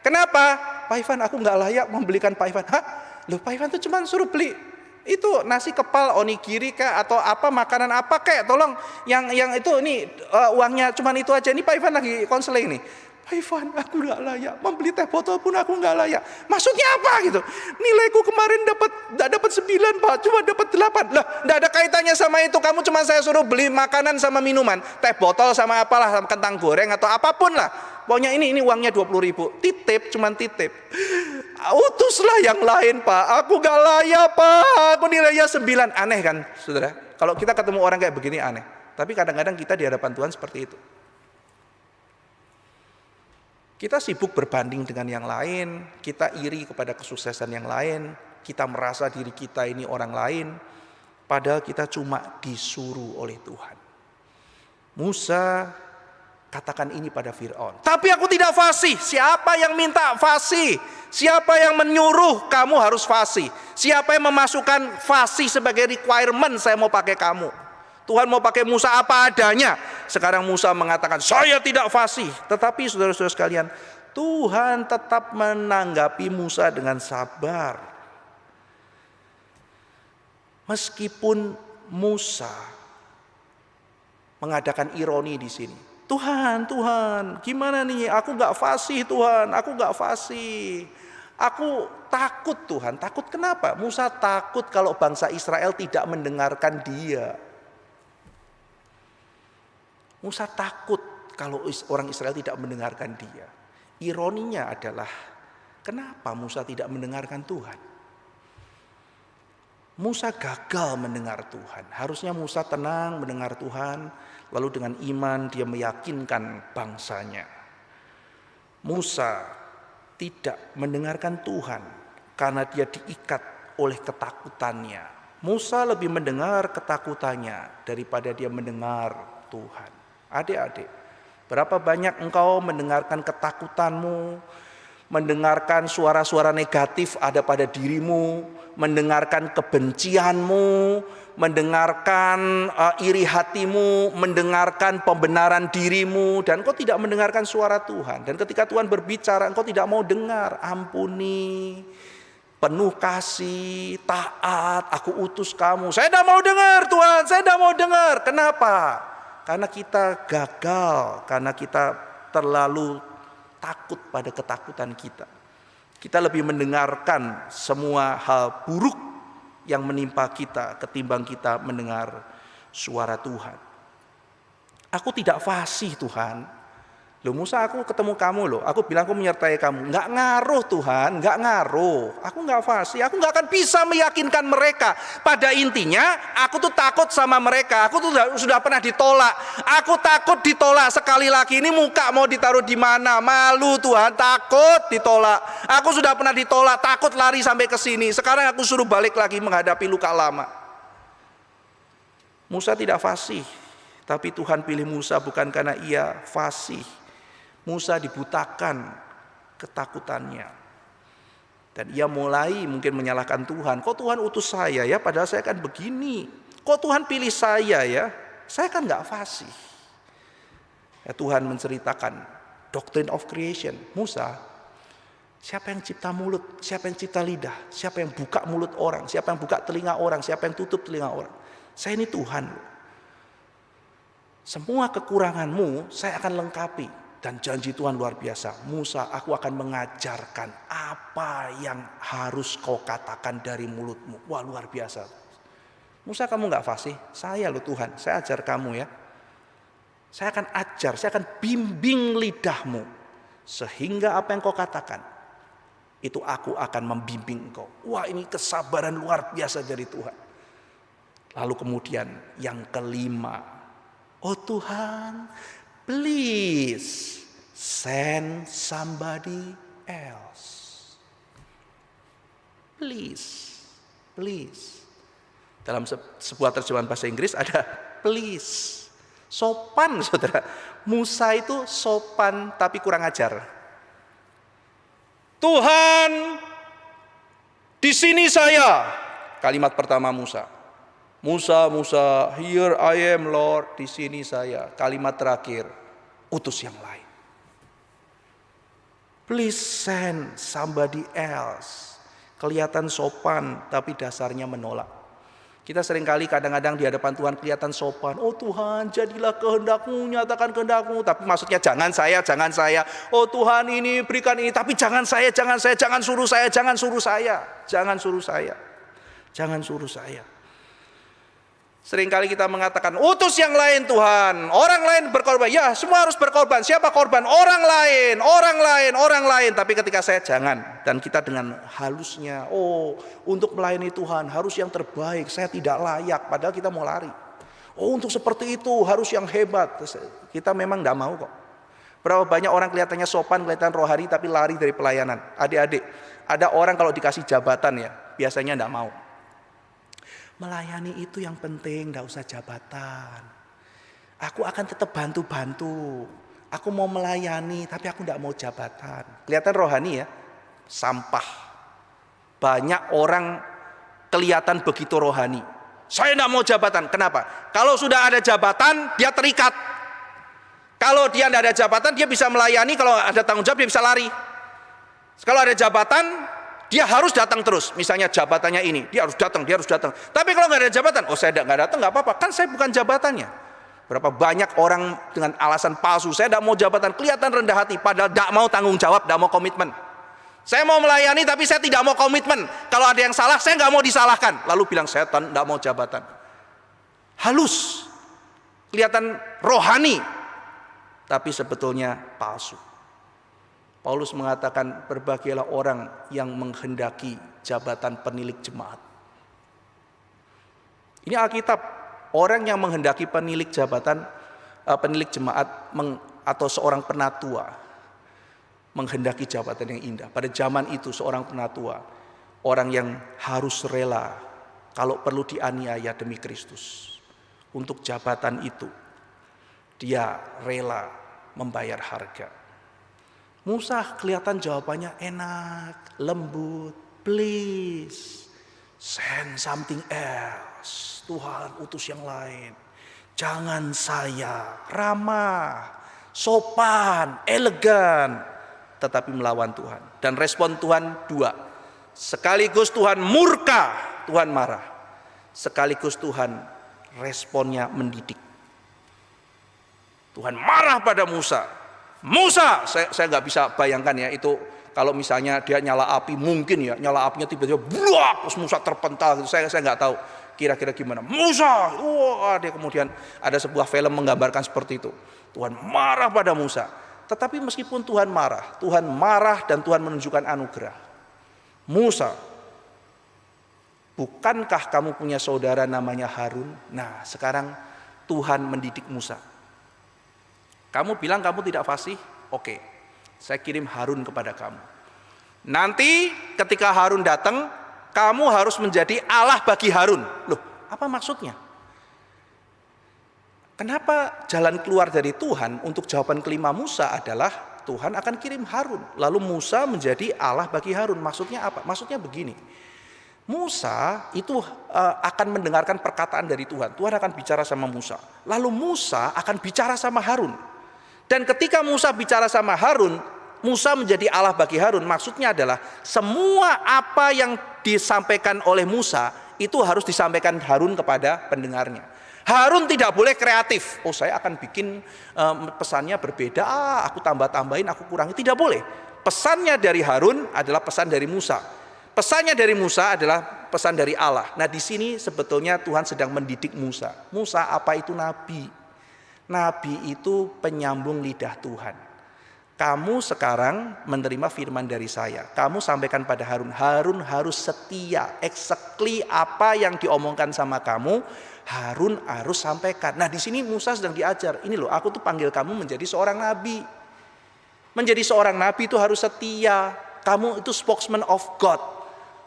S2: Kenapa? Pak Ivan, aku nggak layak membelikan Pak Ivan. Hah? Loh Pak Ivan tuh cuma suruh beli itu nasi kepal, onigiri kah atau apa makanan apa kayak, tolong yang itu ini uangnya cuman itu aja. Ini Pak Ivan lagi konseling nih. Pak Ivan, aku nggak layak membeli teh botol pun aku nggak layak. Maksudnya apa gitu? Nilaiku kemarin nggak dapat 9 Pak, cuma dapat 8. Lah, nggak ada kaitannya sama itu. Kamu cuma saya suruh beli makanan sama minuman, teh botol sama apalah, sama kentang goreng atau apapun lah. Pokoknya ini uangnya 20.000. Titip, cuman titip. Utuslah yang lain Pak. Aku gak layak Pak. Aku nilainya 9. Aneh kan saudara? Kalau kita ketemu orang kayak begini aneh. Tapi kadang-kadang kita di hadapan Tuhan seperti itu. Kita sibuk berbanding dengan yang lain. Kita iri kepada kesuksesan yang lain. Kita merasa diri kita ini orang lain. Padahal kita cuma disuruh oleh Tuhan. Musa katakan ini pada Fir'aun. Tapi aku tidak fasih. Siapa yang minta fasih? Siapa yang menyuruh kamu harus fasih? Siapa yang memasukkan fasih sebagai requirement saya mau pakai kamu? Tuhan mau pakai Musa apa adanya. Sekarang Musa mengatakan saya tidak fasih. Tetapi saudara-saudara sekalian, Tuhan tetap menanggapi Musa dengan sabar. Meskipun Musa mengadakan ironi di sini. Tuhan, gimana nih? Aku gak fasih Tuhan, aku gak fasih. Aku takut Tuhan, takut kenapa? Musa takut kalau bangsa Israel tidak mendengarkan dia. Musa takut kalau orang Israel tidak mendengarkan dia. Ironinya adalah, kenapa Musa tidak mendengarkan Tuhan? Musa gagal mendengar Tuhan. Harusnya Musa tenang mendengar Tuhan. Lalu dengan iman dia meyakinkan bangsanya. Musa tidak mendengarkan Tuhan karena dia diikat oleh ketakutannya. Musa lebih mendengar ketakutannya daripada dia mendengar Tuhan. Adik-adik, berapa banyak engkau mendengarkan ketakutanmu, mendengarkan suara-suara negatif ada pada dirimu, mendengarkan kebencianmu, mendengarkan iri hatimu, mendengarkan pembenaran dirimu, dan engkau tidak mendengarkan suara Tuhan. Dan ketika Tuhan berbicara, engkau tidak mau dengar. Ampuni, penuh kasih, taat, aku utus kamu. Saya tidak mau dengar Tuhan, saya tidak mau dengar. Kenapa? Karena kita gagal, karena kita terlalu takut pada ketakutan kita. Kita lebih mendengarkan semua hal buruk yang menimpa kita ketimbang kita mendengar suara Tuhan. Aku tidak fasih Tuhan. Loh Musa, aku ketemu kamu loh, aku bilang aku menyertai kamu. Nggak ngaruh Tuhan, nggak ngaruh. Aku nggak fasih, aku nggak akan bisa meyakinkan mereka. Pada intinya, aku tuh takut sama mereka. Aku tuh sudah pernah ditolak. Aku takut ditolak sekali lagi. Ini muka mau ditaruh di mana? Malu Tuhan, takut ditolak. Aku sudah pernah ditolak, takut lari sampai ke sini. Sekarang aku suruh balik lagi menghadapi luka lama. Musa tidak fasih, tapi Tuhan pilih Musa bukan karena ia fasih. Musa dibutakan ketakutannya. Dan ia mulai mungkin menyalahkan Tuhan. Kok Tuhan utus saya ya, padahal saya kan begini. Kok Tuhan pilih saya ya, saya kan gak fasih. Ya, Tuhan menceritakan doctrine of creation. Musa, siapa yang cipta mulut, siapa yang cipta lidah, siapa yang buka mulut orang, siapa yang buka telinga orang, siapa yang tutup telinga orang. Saya ini Tuhan. Semua kekuranganmu saya akan lengkapi. Dan janji Tuhan luar biasa. Musa, aku akan mengajarkan apa yang harus kau katakan dari mulutmu. Wah, luar biasa. Musa, kamu gak fasih? Saya loh Tuhan, saya ajar kamu ya. Saya akan ajar, saya akan bimbing lidahmu. Sehingga apa yang kau katakan, itu aku akan membimbing engkau. Wah, ini kesabaran luar biasa dari Tuhan. Lalu kemudian yang kelima, oh Tuhan, please send somebody else. Please. Dalam sebuah terjemahan bahasa Inggris ada please. Sopan saudara. Musa itu sopan tapi kurang ajar. Tuhan, di sini saya. Kalimat pertama Musa. Musa, here I am Lord, di sini saya. Kalimat terakhir, utus yang lain. Please send somebody else. Kelihatan sopan, tapi dasarnya menolak. Kita seringkali kadang-kadang di hadapan Tuhan kelihatan sopan. Oh Tuhan, jadilah kehendak-Mu, nyatakan kehendak-Mu. Tapi maksudnya jangan saya. Oh Tuhan ini, berikan ini. Tapi jangan saya, jangan suruh saya. Jangan suruh saya. Seringkali kita mengatakan, utus yang lain Tuhan, orang lain berkorban. Ya, semua harus berkorban. Siapa korban? Orang lain. Tapi ketika saya jangan. Dan kita dengan halusnya, oh untuk melayani Tuhan harus yang terbaik. Saya tidak layak, padahal kita mau lari. Oh untuk seperti itu harus yang hebat. Kita memang tidak mau kok. Berapa banyak orang kelihatannya sopan, kelihatan rohani, tapi lari dari pelayanan. Adik-adik, ada orang kalau dikasih jabatan ya, biasanya tidak mau. Melayani itu yang penting, tidak usah jabatan. Aku akan tetap bantu-bantu. Aku mau melayani, tapi aku tidak mau jabatan. Kelihatan rohani ya, sampah. Banyak orang kelihatan begitu rohani. Saya tidak mau jabatan, kenapa? Kalau sudah ada jabatan, dia terikat. Kalau dia tidak ada jabatan, dia bisa melayani. Kalau ada tanggung jawab, dia bisa lari. Kalau ada jabatan, dia harus datang terus. Misalnya jabatannya ini, dia harus datang. Tapi kalau nggak ada jabatan, oh saya nggak datang, nggak apa-apa. Kan saya bukan jabatannya. Berapa banyak orang dengan alasan palsu, saya tidak mau jabatan, kelihatan rendah hati, padahal tidak mau tanggung jawab, tidak mau komitmen. Saya mau melayani, tapi saya tidak mau komitmen. Kalau ada yang salah, saya nggak mau disalahkan. Lalu bilang saya tidak mau jabatan. Halus, kelihatan rohani, tapi sebetulnya palsu. Paulus mengatakan berbahagialah orang yang menghendaki jabatan penilik jemaat. Ini Alkitab, orang yang menghendaki penilik jabatan, penilik jemaat atau seorang penatua menghendaki jabatan yang indah. Pada zaman itu seorang penatua, orang yang harus rela kalau perlu dianiaya demi Kristus. Untuk jabatan itu, dia rela membayar harga. Musa kelihatan jawabannya enak, lembut. Please, send something else. Tuhan utus yang lain. Jangan saya, ramah, sopan, elegan, tetapi melawan Tuhan. Dan respon Tuhan dua. Sekaligus Tuhan murka, Tuhan marah. Sekaligus Tuhan responnya mendidik. Tuhan marah pada Musa. Musa, saya nggak bisa bayangkan ya itu kalau misalnya dia nyala api, mungkin ya nyala apinya tiba-tiba blak, terus Musa terpental gitu. Saya nggak tahu Kira-kira gimana? Musa, wah, dia kemudian ada sebuah film menggambarkan seperti itu. Tuhan marah pada Musa. Tetapi meskipun Tuhan marah dan Tuhan menunjukkan anugerah. Musa, bukankah kamu punya saudara namanya Harun? Nah, sekarang Tuhan mendidik Musa. Kamu bilang kamu tidak fasih? Oke, saya kirim Harun kepada kamu. Nanti ketika Harun datang, kamu harus menjadi Allah bagi Harun. Loh, apa maksudnya? Kenapa jalan keluar dari Tuhan untuk jawaban kelima Musa adalah Tuhan akan kirim Harun, lalu Musa menjadi Allah bagi Harun. Maksudnya apa? Maksudnya begini, Musa itu akan mendengarkan perkataan dari Tuhan. Tuhan akan bicara sama Musa, lalu Musa akan bicara sama Harun. Dan ketika Musa bicara sama Harun, Musa menjadi Allah bagi Harun. Maksudnya adalah semua apa yang disampaikan oleh Musa itu harus disampaikan Harun kepada pendengarnya. Harun tidak boleh kreatif. Oh, saya akan bikin pesannya berbeda, aku tambah-tambahin, aku kurangi. Tidak boleh. Pesannya dari Harun adalah pesan dari Musa. Pesannya dari Musa adalah pesan dari Allah. Nah, di sini sebetulnya Tuhan sedang mendidik Musa. Musa, apa itu nabi? Nabi itu penyambung lidah Tuhan. Kamu sekarang menerima firman dari saya. Kamu sampaikan pada Harun. Harun harus setia. Exactly apa yang diomongkan sama kamu, Harun harus sampaikan. Nah, di sini Musa sedang diajar. Ini loh, aku tuh panggil kamu menjadi seorang nabi. Menjadi seorang nabi itu harus setia. Kamu itu spokesman of God.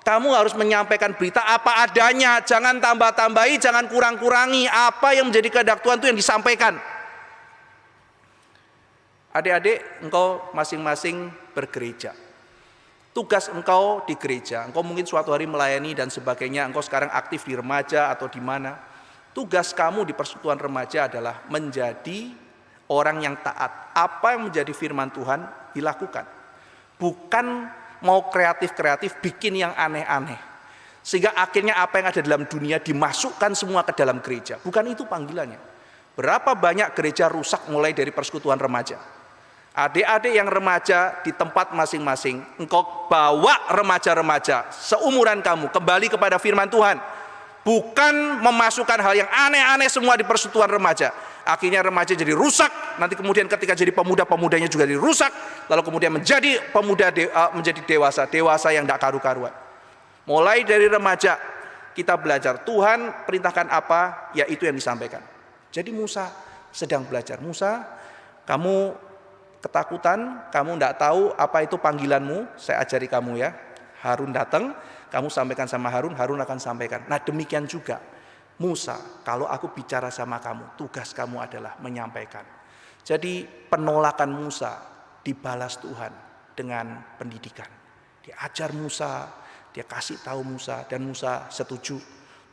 S2: Kamu harus menyampaikan berita apa adanya. Jangan tambah-tambahi, jangan kurang-kurangi. Apa yang menjadi kehendak Tuhan itu yang disampaikan. Adik-adik, engkau masing-masing bergereja. Tugas engkau di gereja, engkau mungkin suatu hari melayani dan sebagainya, engkau sekarang aktif di remaja atau di mana. Tugas kamu di persekutuan remaja adalah menjadi orang yang taat. Apa yang menjadi firman Tuhan dilakukan. Bukan mau kreatif-kreatif bikin yang aneh-aneh. Sehingga akhirnya apa yang ada dalam dunia dimasukkan semua ke dalam gereja. Bukan itu panggilannya. Berapa banyak gereja rusak mulai dari persekutuan remaja. Adik-adik yang remaja di tempat masing-masing, engkau bawa remaja-remaja seumuran kamu kembali kepada firman Tuhan. Bukan memasukkan hal yang aneh-aneh semua di persekutuan remaja. Akhirnya remaja jadi rusak, nanti kemudian ketika jadi pemuda-pemudanya juga jadi rusak, lalu kemudian menjadi pemuda menjadi dewasa yang tidak karu-karuan. Mulai dari remaja kita belajar Tuhan perintahkan apa, ya itu yang disampaikan. Jadi Musa sedang belajar. Musa, kamu ketakutan, kamu tidak tahu apa itu panggilanmu, saya ajari kamu ya. Harun datang, kamu sampaikan sama Harun, Harun akan sampaikan. Nah, demikian juga Musa, kalau aku bicara sama kamu, tugas kamu adalah menyampaikan. Jadi penolakan Musa dibalas Tuhan dengan pendidikan. Dia ajar Musa, dia kasih tahu Musa, dan Musa setuju.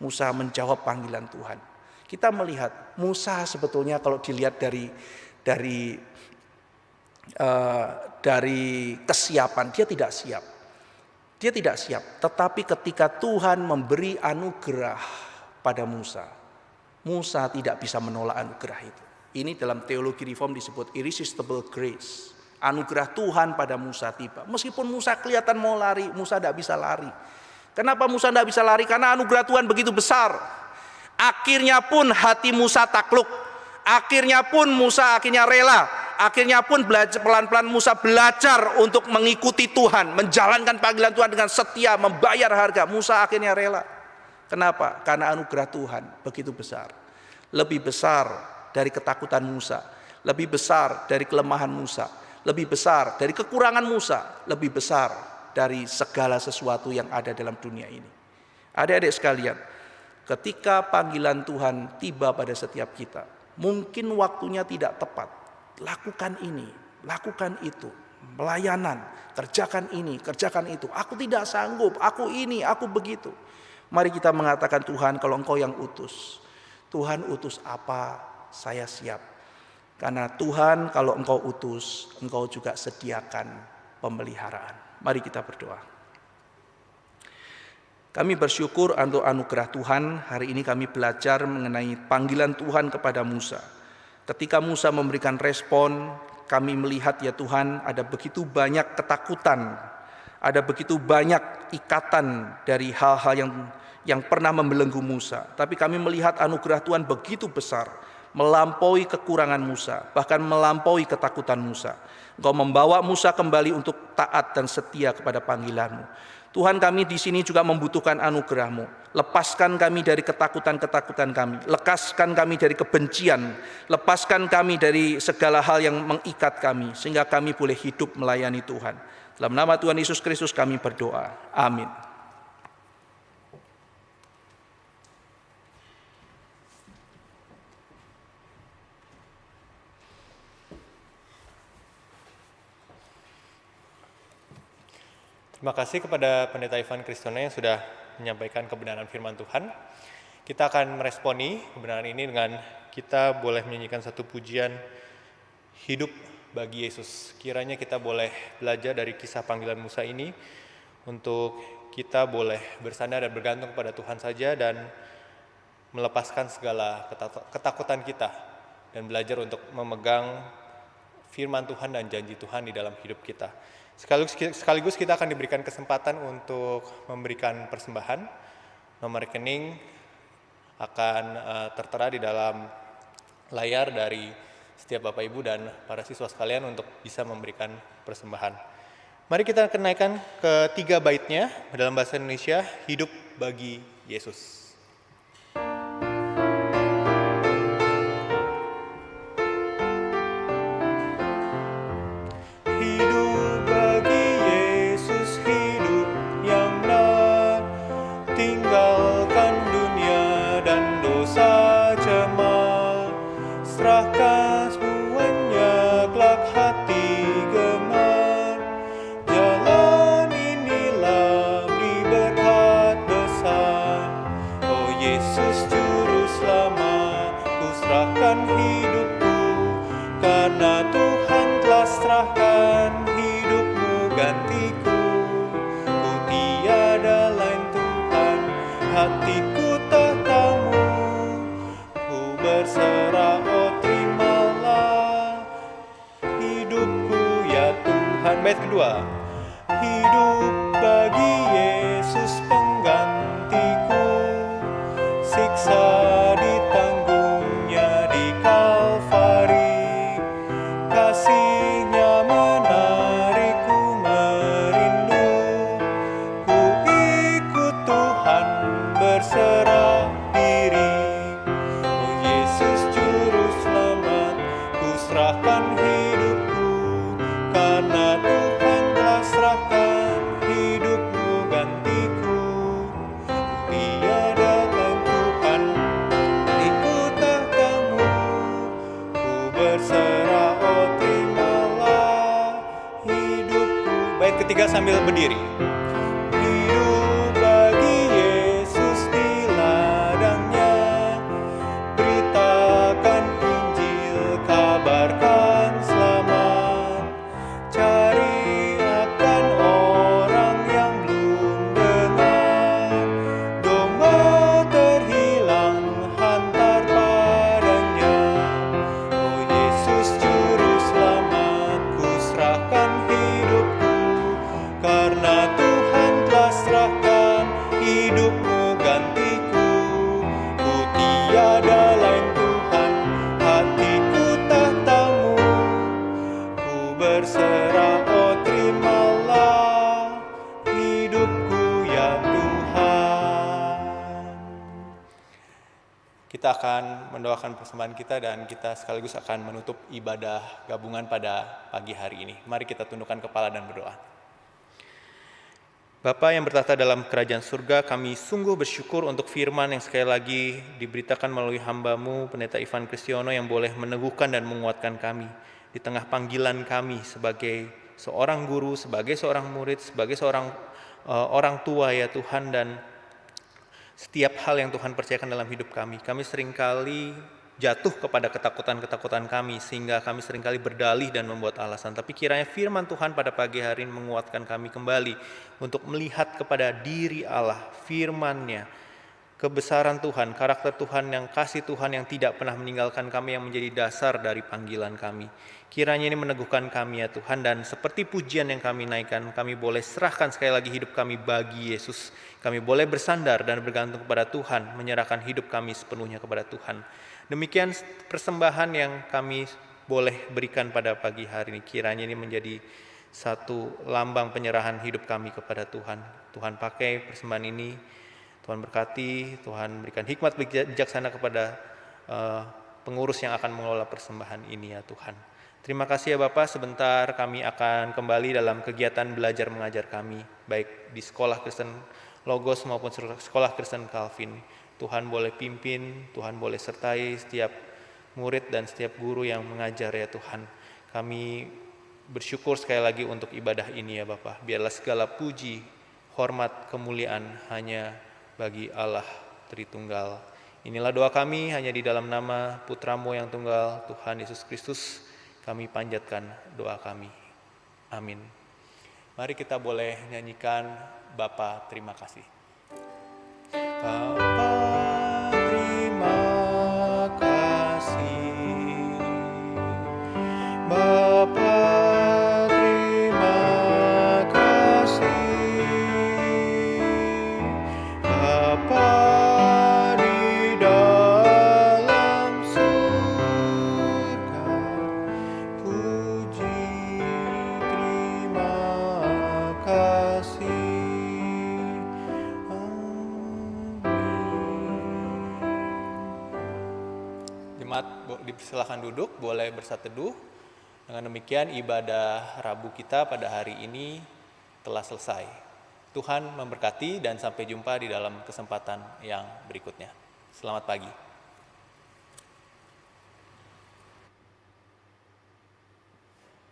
S2: Musa menjawab panggilan Tuhan. Kita melihat Musa sebetulnya kalau dilihat dari kesiapan, dia tidak siap. Dia tidak siap, tetapi ketika Tuhan memberi anugerah pada Musa, Musa tidak bisa menolak anugerah itu. Ini dalam teologi reform disebut irresistible grace. Anugerah Tuhan pada Musa tiba. Meskipun Musa kelihatan mau lari, Musa tidak bisa lari. Kenapa Musa tidak bisa lari? Karena anugerah Tuhan begitu besar. Akhirnya pun hati Musa takluk. Akhirnya pun Musa rela. Akhirnya pun pelan-pelan Musa belajar untuk mengikuti Tuhan, menjalankan panggilan Tuhan dengan setia, membayar harga. Musa akhirnya rela. Kenapa? Karena anugerah Tuhan begitu besar. Lebih besar dari ketakutan Musa, lebih besar dari kelemahan Musa, lebih besar dari kekurangan Musa, lebih besar dari segala sesuatu yang ada dalam dunia ini. Adik-adik sekalian, ketika panggilan Tuhan tiba pada setiap kita, mungkin waktunya tidak tepat. Lakukan ini, lakukan itu, pelayanan, kerjakan ini, kerjakan itu. Aku tidak sanggup, aku ini, aku begitu. Mari kita mengatakan, Tuhan, kalau Engkau yang utus, Tuhan utus apa, saya siap. Karena Tuhan kalau Engkau utus, Engkau juga sediakan pemeliharaan. Mari kita berdoa. Kami bersyukur untuk anugerah Tuhan. Hari ini kami belajar mengenai panggilan Tuhan kepada Musa. Ketika Musa memberikan respon, kami melihat ya Tuhan ada begitu banyak ketakutan, ada begitu banyak ikatan dari hal-hal yang pernah membelenggu Musa. Tapi kami melihat anugerah Tuhan begitu besar, melampaui kekurangan Musa, bahkan melampaui ketakutan Musa. Engkau membawa Musa kembali untuk taat dan setia kepada panggilan-Mu. Tuhan, kami di sini juga membutuhkan anugerah-Mu. Lepaskan kami dari ketakutan-ketakutan kami. Lepaskan kami dari kebencian. Lepaskan kami dari segala hal yang mengikat kami, sehingga kami boleh hidup melayani Tuhan. Dalam nama Tuhan Yesus Kristus kami berdoa. Amin.
S1: Terima kasih kepada Pendeta Ivan Kristono yang sudah menyampaikan kebenaran firman Tuhan. Kita akan meresponi kebenaran ini dengan kita boleh menyanyikan satu pujian hidup bagi Yesus. Kiranya kita boleh belajar dari kisah panggilan Musa ini untuk kita boleh bersandar dan bergantung kepada Tuhan saja dan melepaskan segala ketakutan kita dan belajar untuk memegang firman Tuhan dan janji Tuhan di dalam hidup kita. Sekaligus kita akan diberikan kesempatan untuk memberikan persembahan. Nomor rekening akan tertera di dalam layar dari setiap Bapak Ibu dan para siswa sekalian untuk bisa memberikan persembahan. Mari kita kenaikan ketiga baitnya dalam bahasa Indonesia, hidup bagi Yesus. Bait kedua, hidup bagi Yesus penggantiku, siksa ditanggungnya di Kalvari, kasih-Nya menarikku merindu, ku ikut Tuhan berserah diri, oh Yesus Juru Selamat, ku serahkan hidupku, karena Tuhan telah serahkan hidupmu gantiku. Tiada lain Tuhan, ikut tahta-Mu, ku berserah, oh terimalah hidupku. Bait ketiga sambil berdiri. Hidup bagi Yesus di ladangnya, beritakan Injil, kabarkan selamat, cari akan orang yang belum dengar, domba terhilang hantar padanya, oh Yesus Juru Selamat, ku serahkan hidupku, karena Tuhan telah serahkan hidupmu gantiku, ku tiada lain Tuhan, hatiku tahta-Mu, ku berserah, oh terimalah hidupku ya Tuhan. Kita akan mendoakan persembahan kita dan kita sekaligus akan menutup ibadah gabungan pada pagi hari ini. Mari kita tundukkan kepala dan berdoa. Bapa yang bertahta dalam kerajaan surga, kami sungguh bersyukur untuk firman yang sekali lagi diberitakan melalui hamba-Mu, Pendeta Ivan Kristono, yang boleh meneguhkan dan menguatkan kami di tengah panggilan kami sebagai seorang guru, sebagai seorang murid, sebagai seorang orang tua ya Tuhan, dan setiap hal yang Tuhan percayakan dalam hidup kami. Kami seringkali jatuh kepada ketakutan-ketakutan kami, sehingga kami seringkali berdalih dan membuat alasan. Tapi kiranya firman Tuhan pada pagi hari ini menguatkan kami kembali untuk melihat kepada diri Allah, firman-Nya, kebesaran Tuhan, karakter Tuhan, yang kasih Tuhan yang tidak pernah meninggalkan kami, yang menjadi dasar dari panggilan kami. Kiranya ini meneguhkan kami ya Tuhan, dan seperti pujian yang kami naikkan, kami boleh serahkan sekali lagi hidup kami bagi Yesus. Kami boleh bersandar dan bergantung kepada Tuhan, menyerahkan hidup kami sepenuhnya kepada Tuhan. Demikian persembahan yang kami boleh berikan pada pagi hari ini. Kiranya ini menjadi satu lambang penyerahan hidup kami kepada Tuhan. Tuhan pakai persembahan ini, Tuhan berkati, Tuhan berikan hikmat bijaksana kepada pengurus yang akan mengelola persembahan ini ya Tuhan. Terima kasih ya Bapak, sebentar kami akan kembali dalam kegiatan belajar mengajar kami, baik di Sekolah Kristen Logos maupun Sekolah Kristen Calvin. Tuhan boleh pimpin, Tuhan boleh sertai setiap murid dan setiap guru yang mengajar ya Tuhan. Kami bersyukur sekali lagi untuk ibadah ini ya Bapak. Biarlah segala puji, hormat, kemuliaan hanya bagi Allah Tritunggal. Inilah doa kami hanya di dalam nama Putramu yang tunggal, Tuhan Yesus Kristus. Kami panjatkan doa kami. Amin. Mari kita boleh nyanyikan Bapa terima kasih. Bapa terima kasih. Bapa terima kasih. Bapa di dalam surga, puji terima kasih. Jemaat dipersilakan duduk, boleh bersateduh. Dengan demikian ibadah Rabu kita pada hari ini telah selesai. Tuhan memberkati dan sampai jumpa di dalam kesempatan yang berikutnya. Selamat pagi.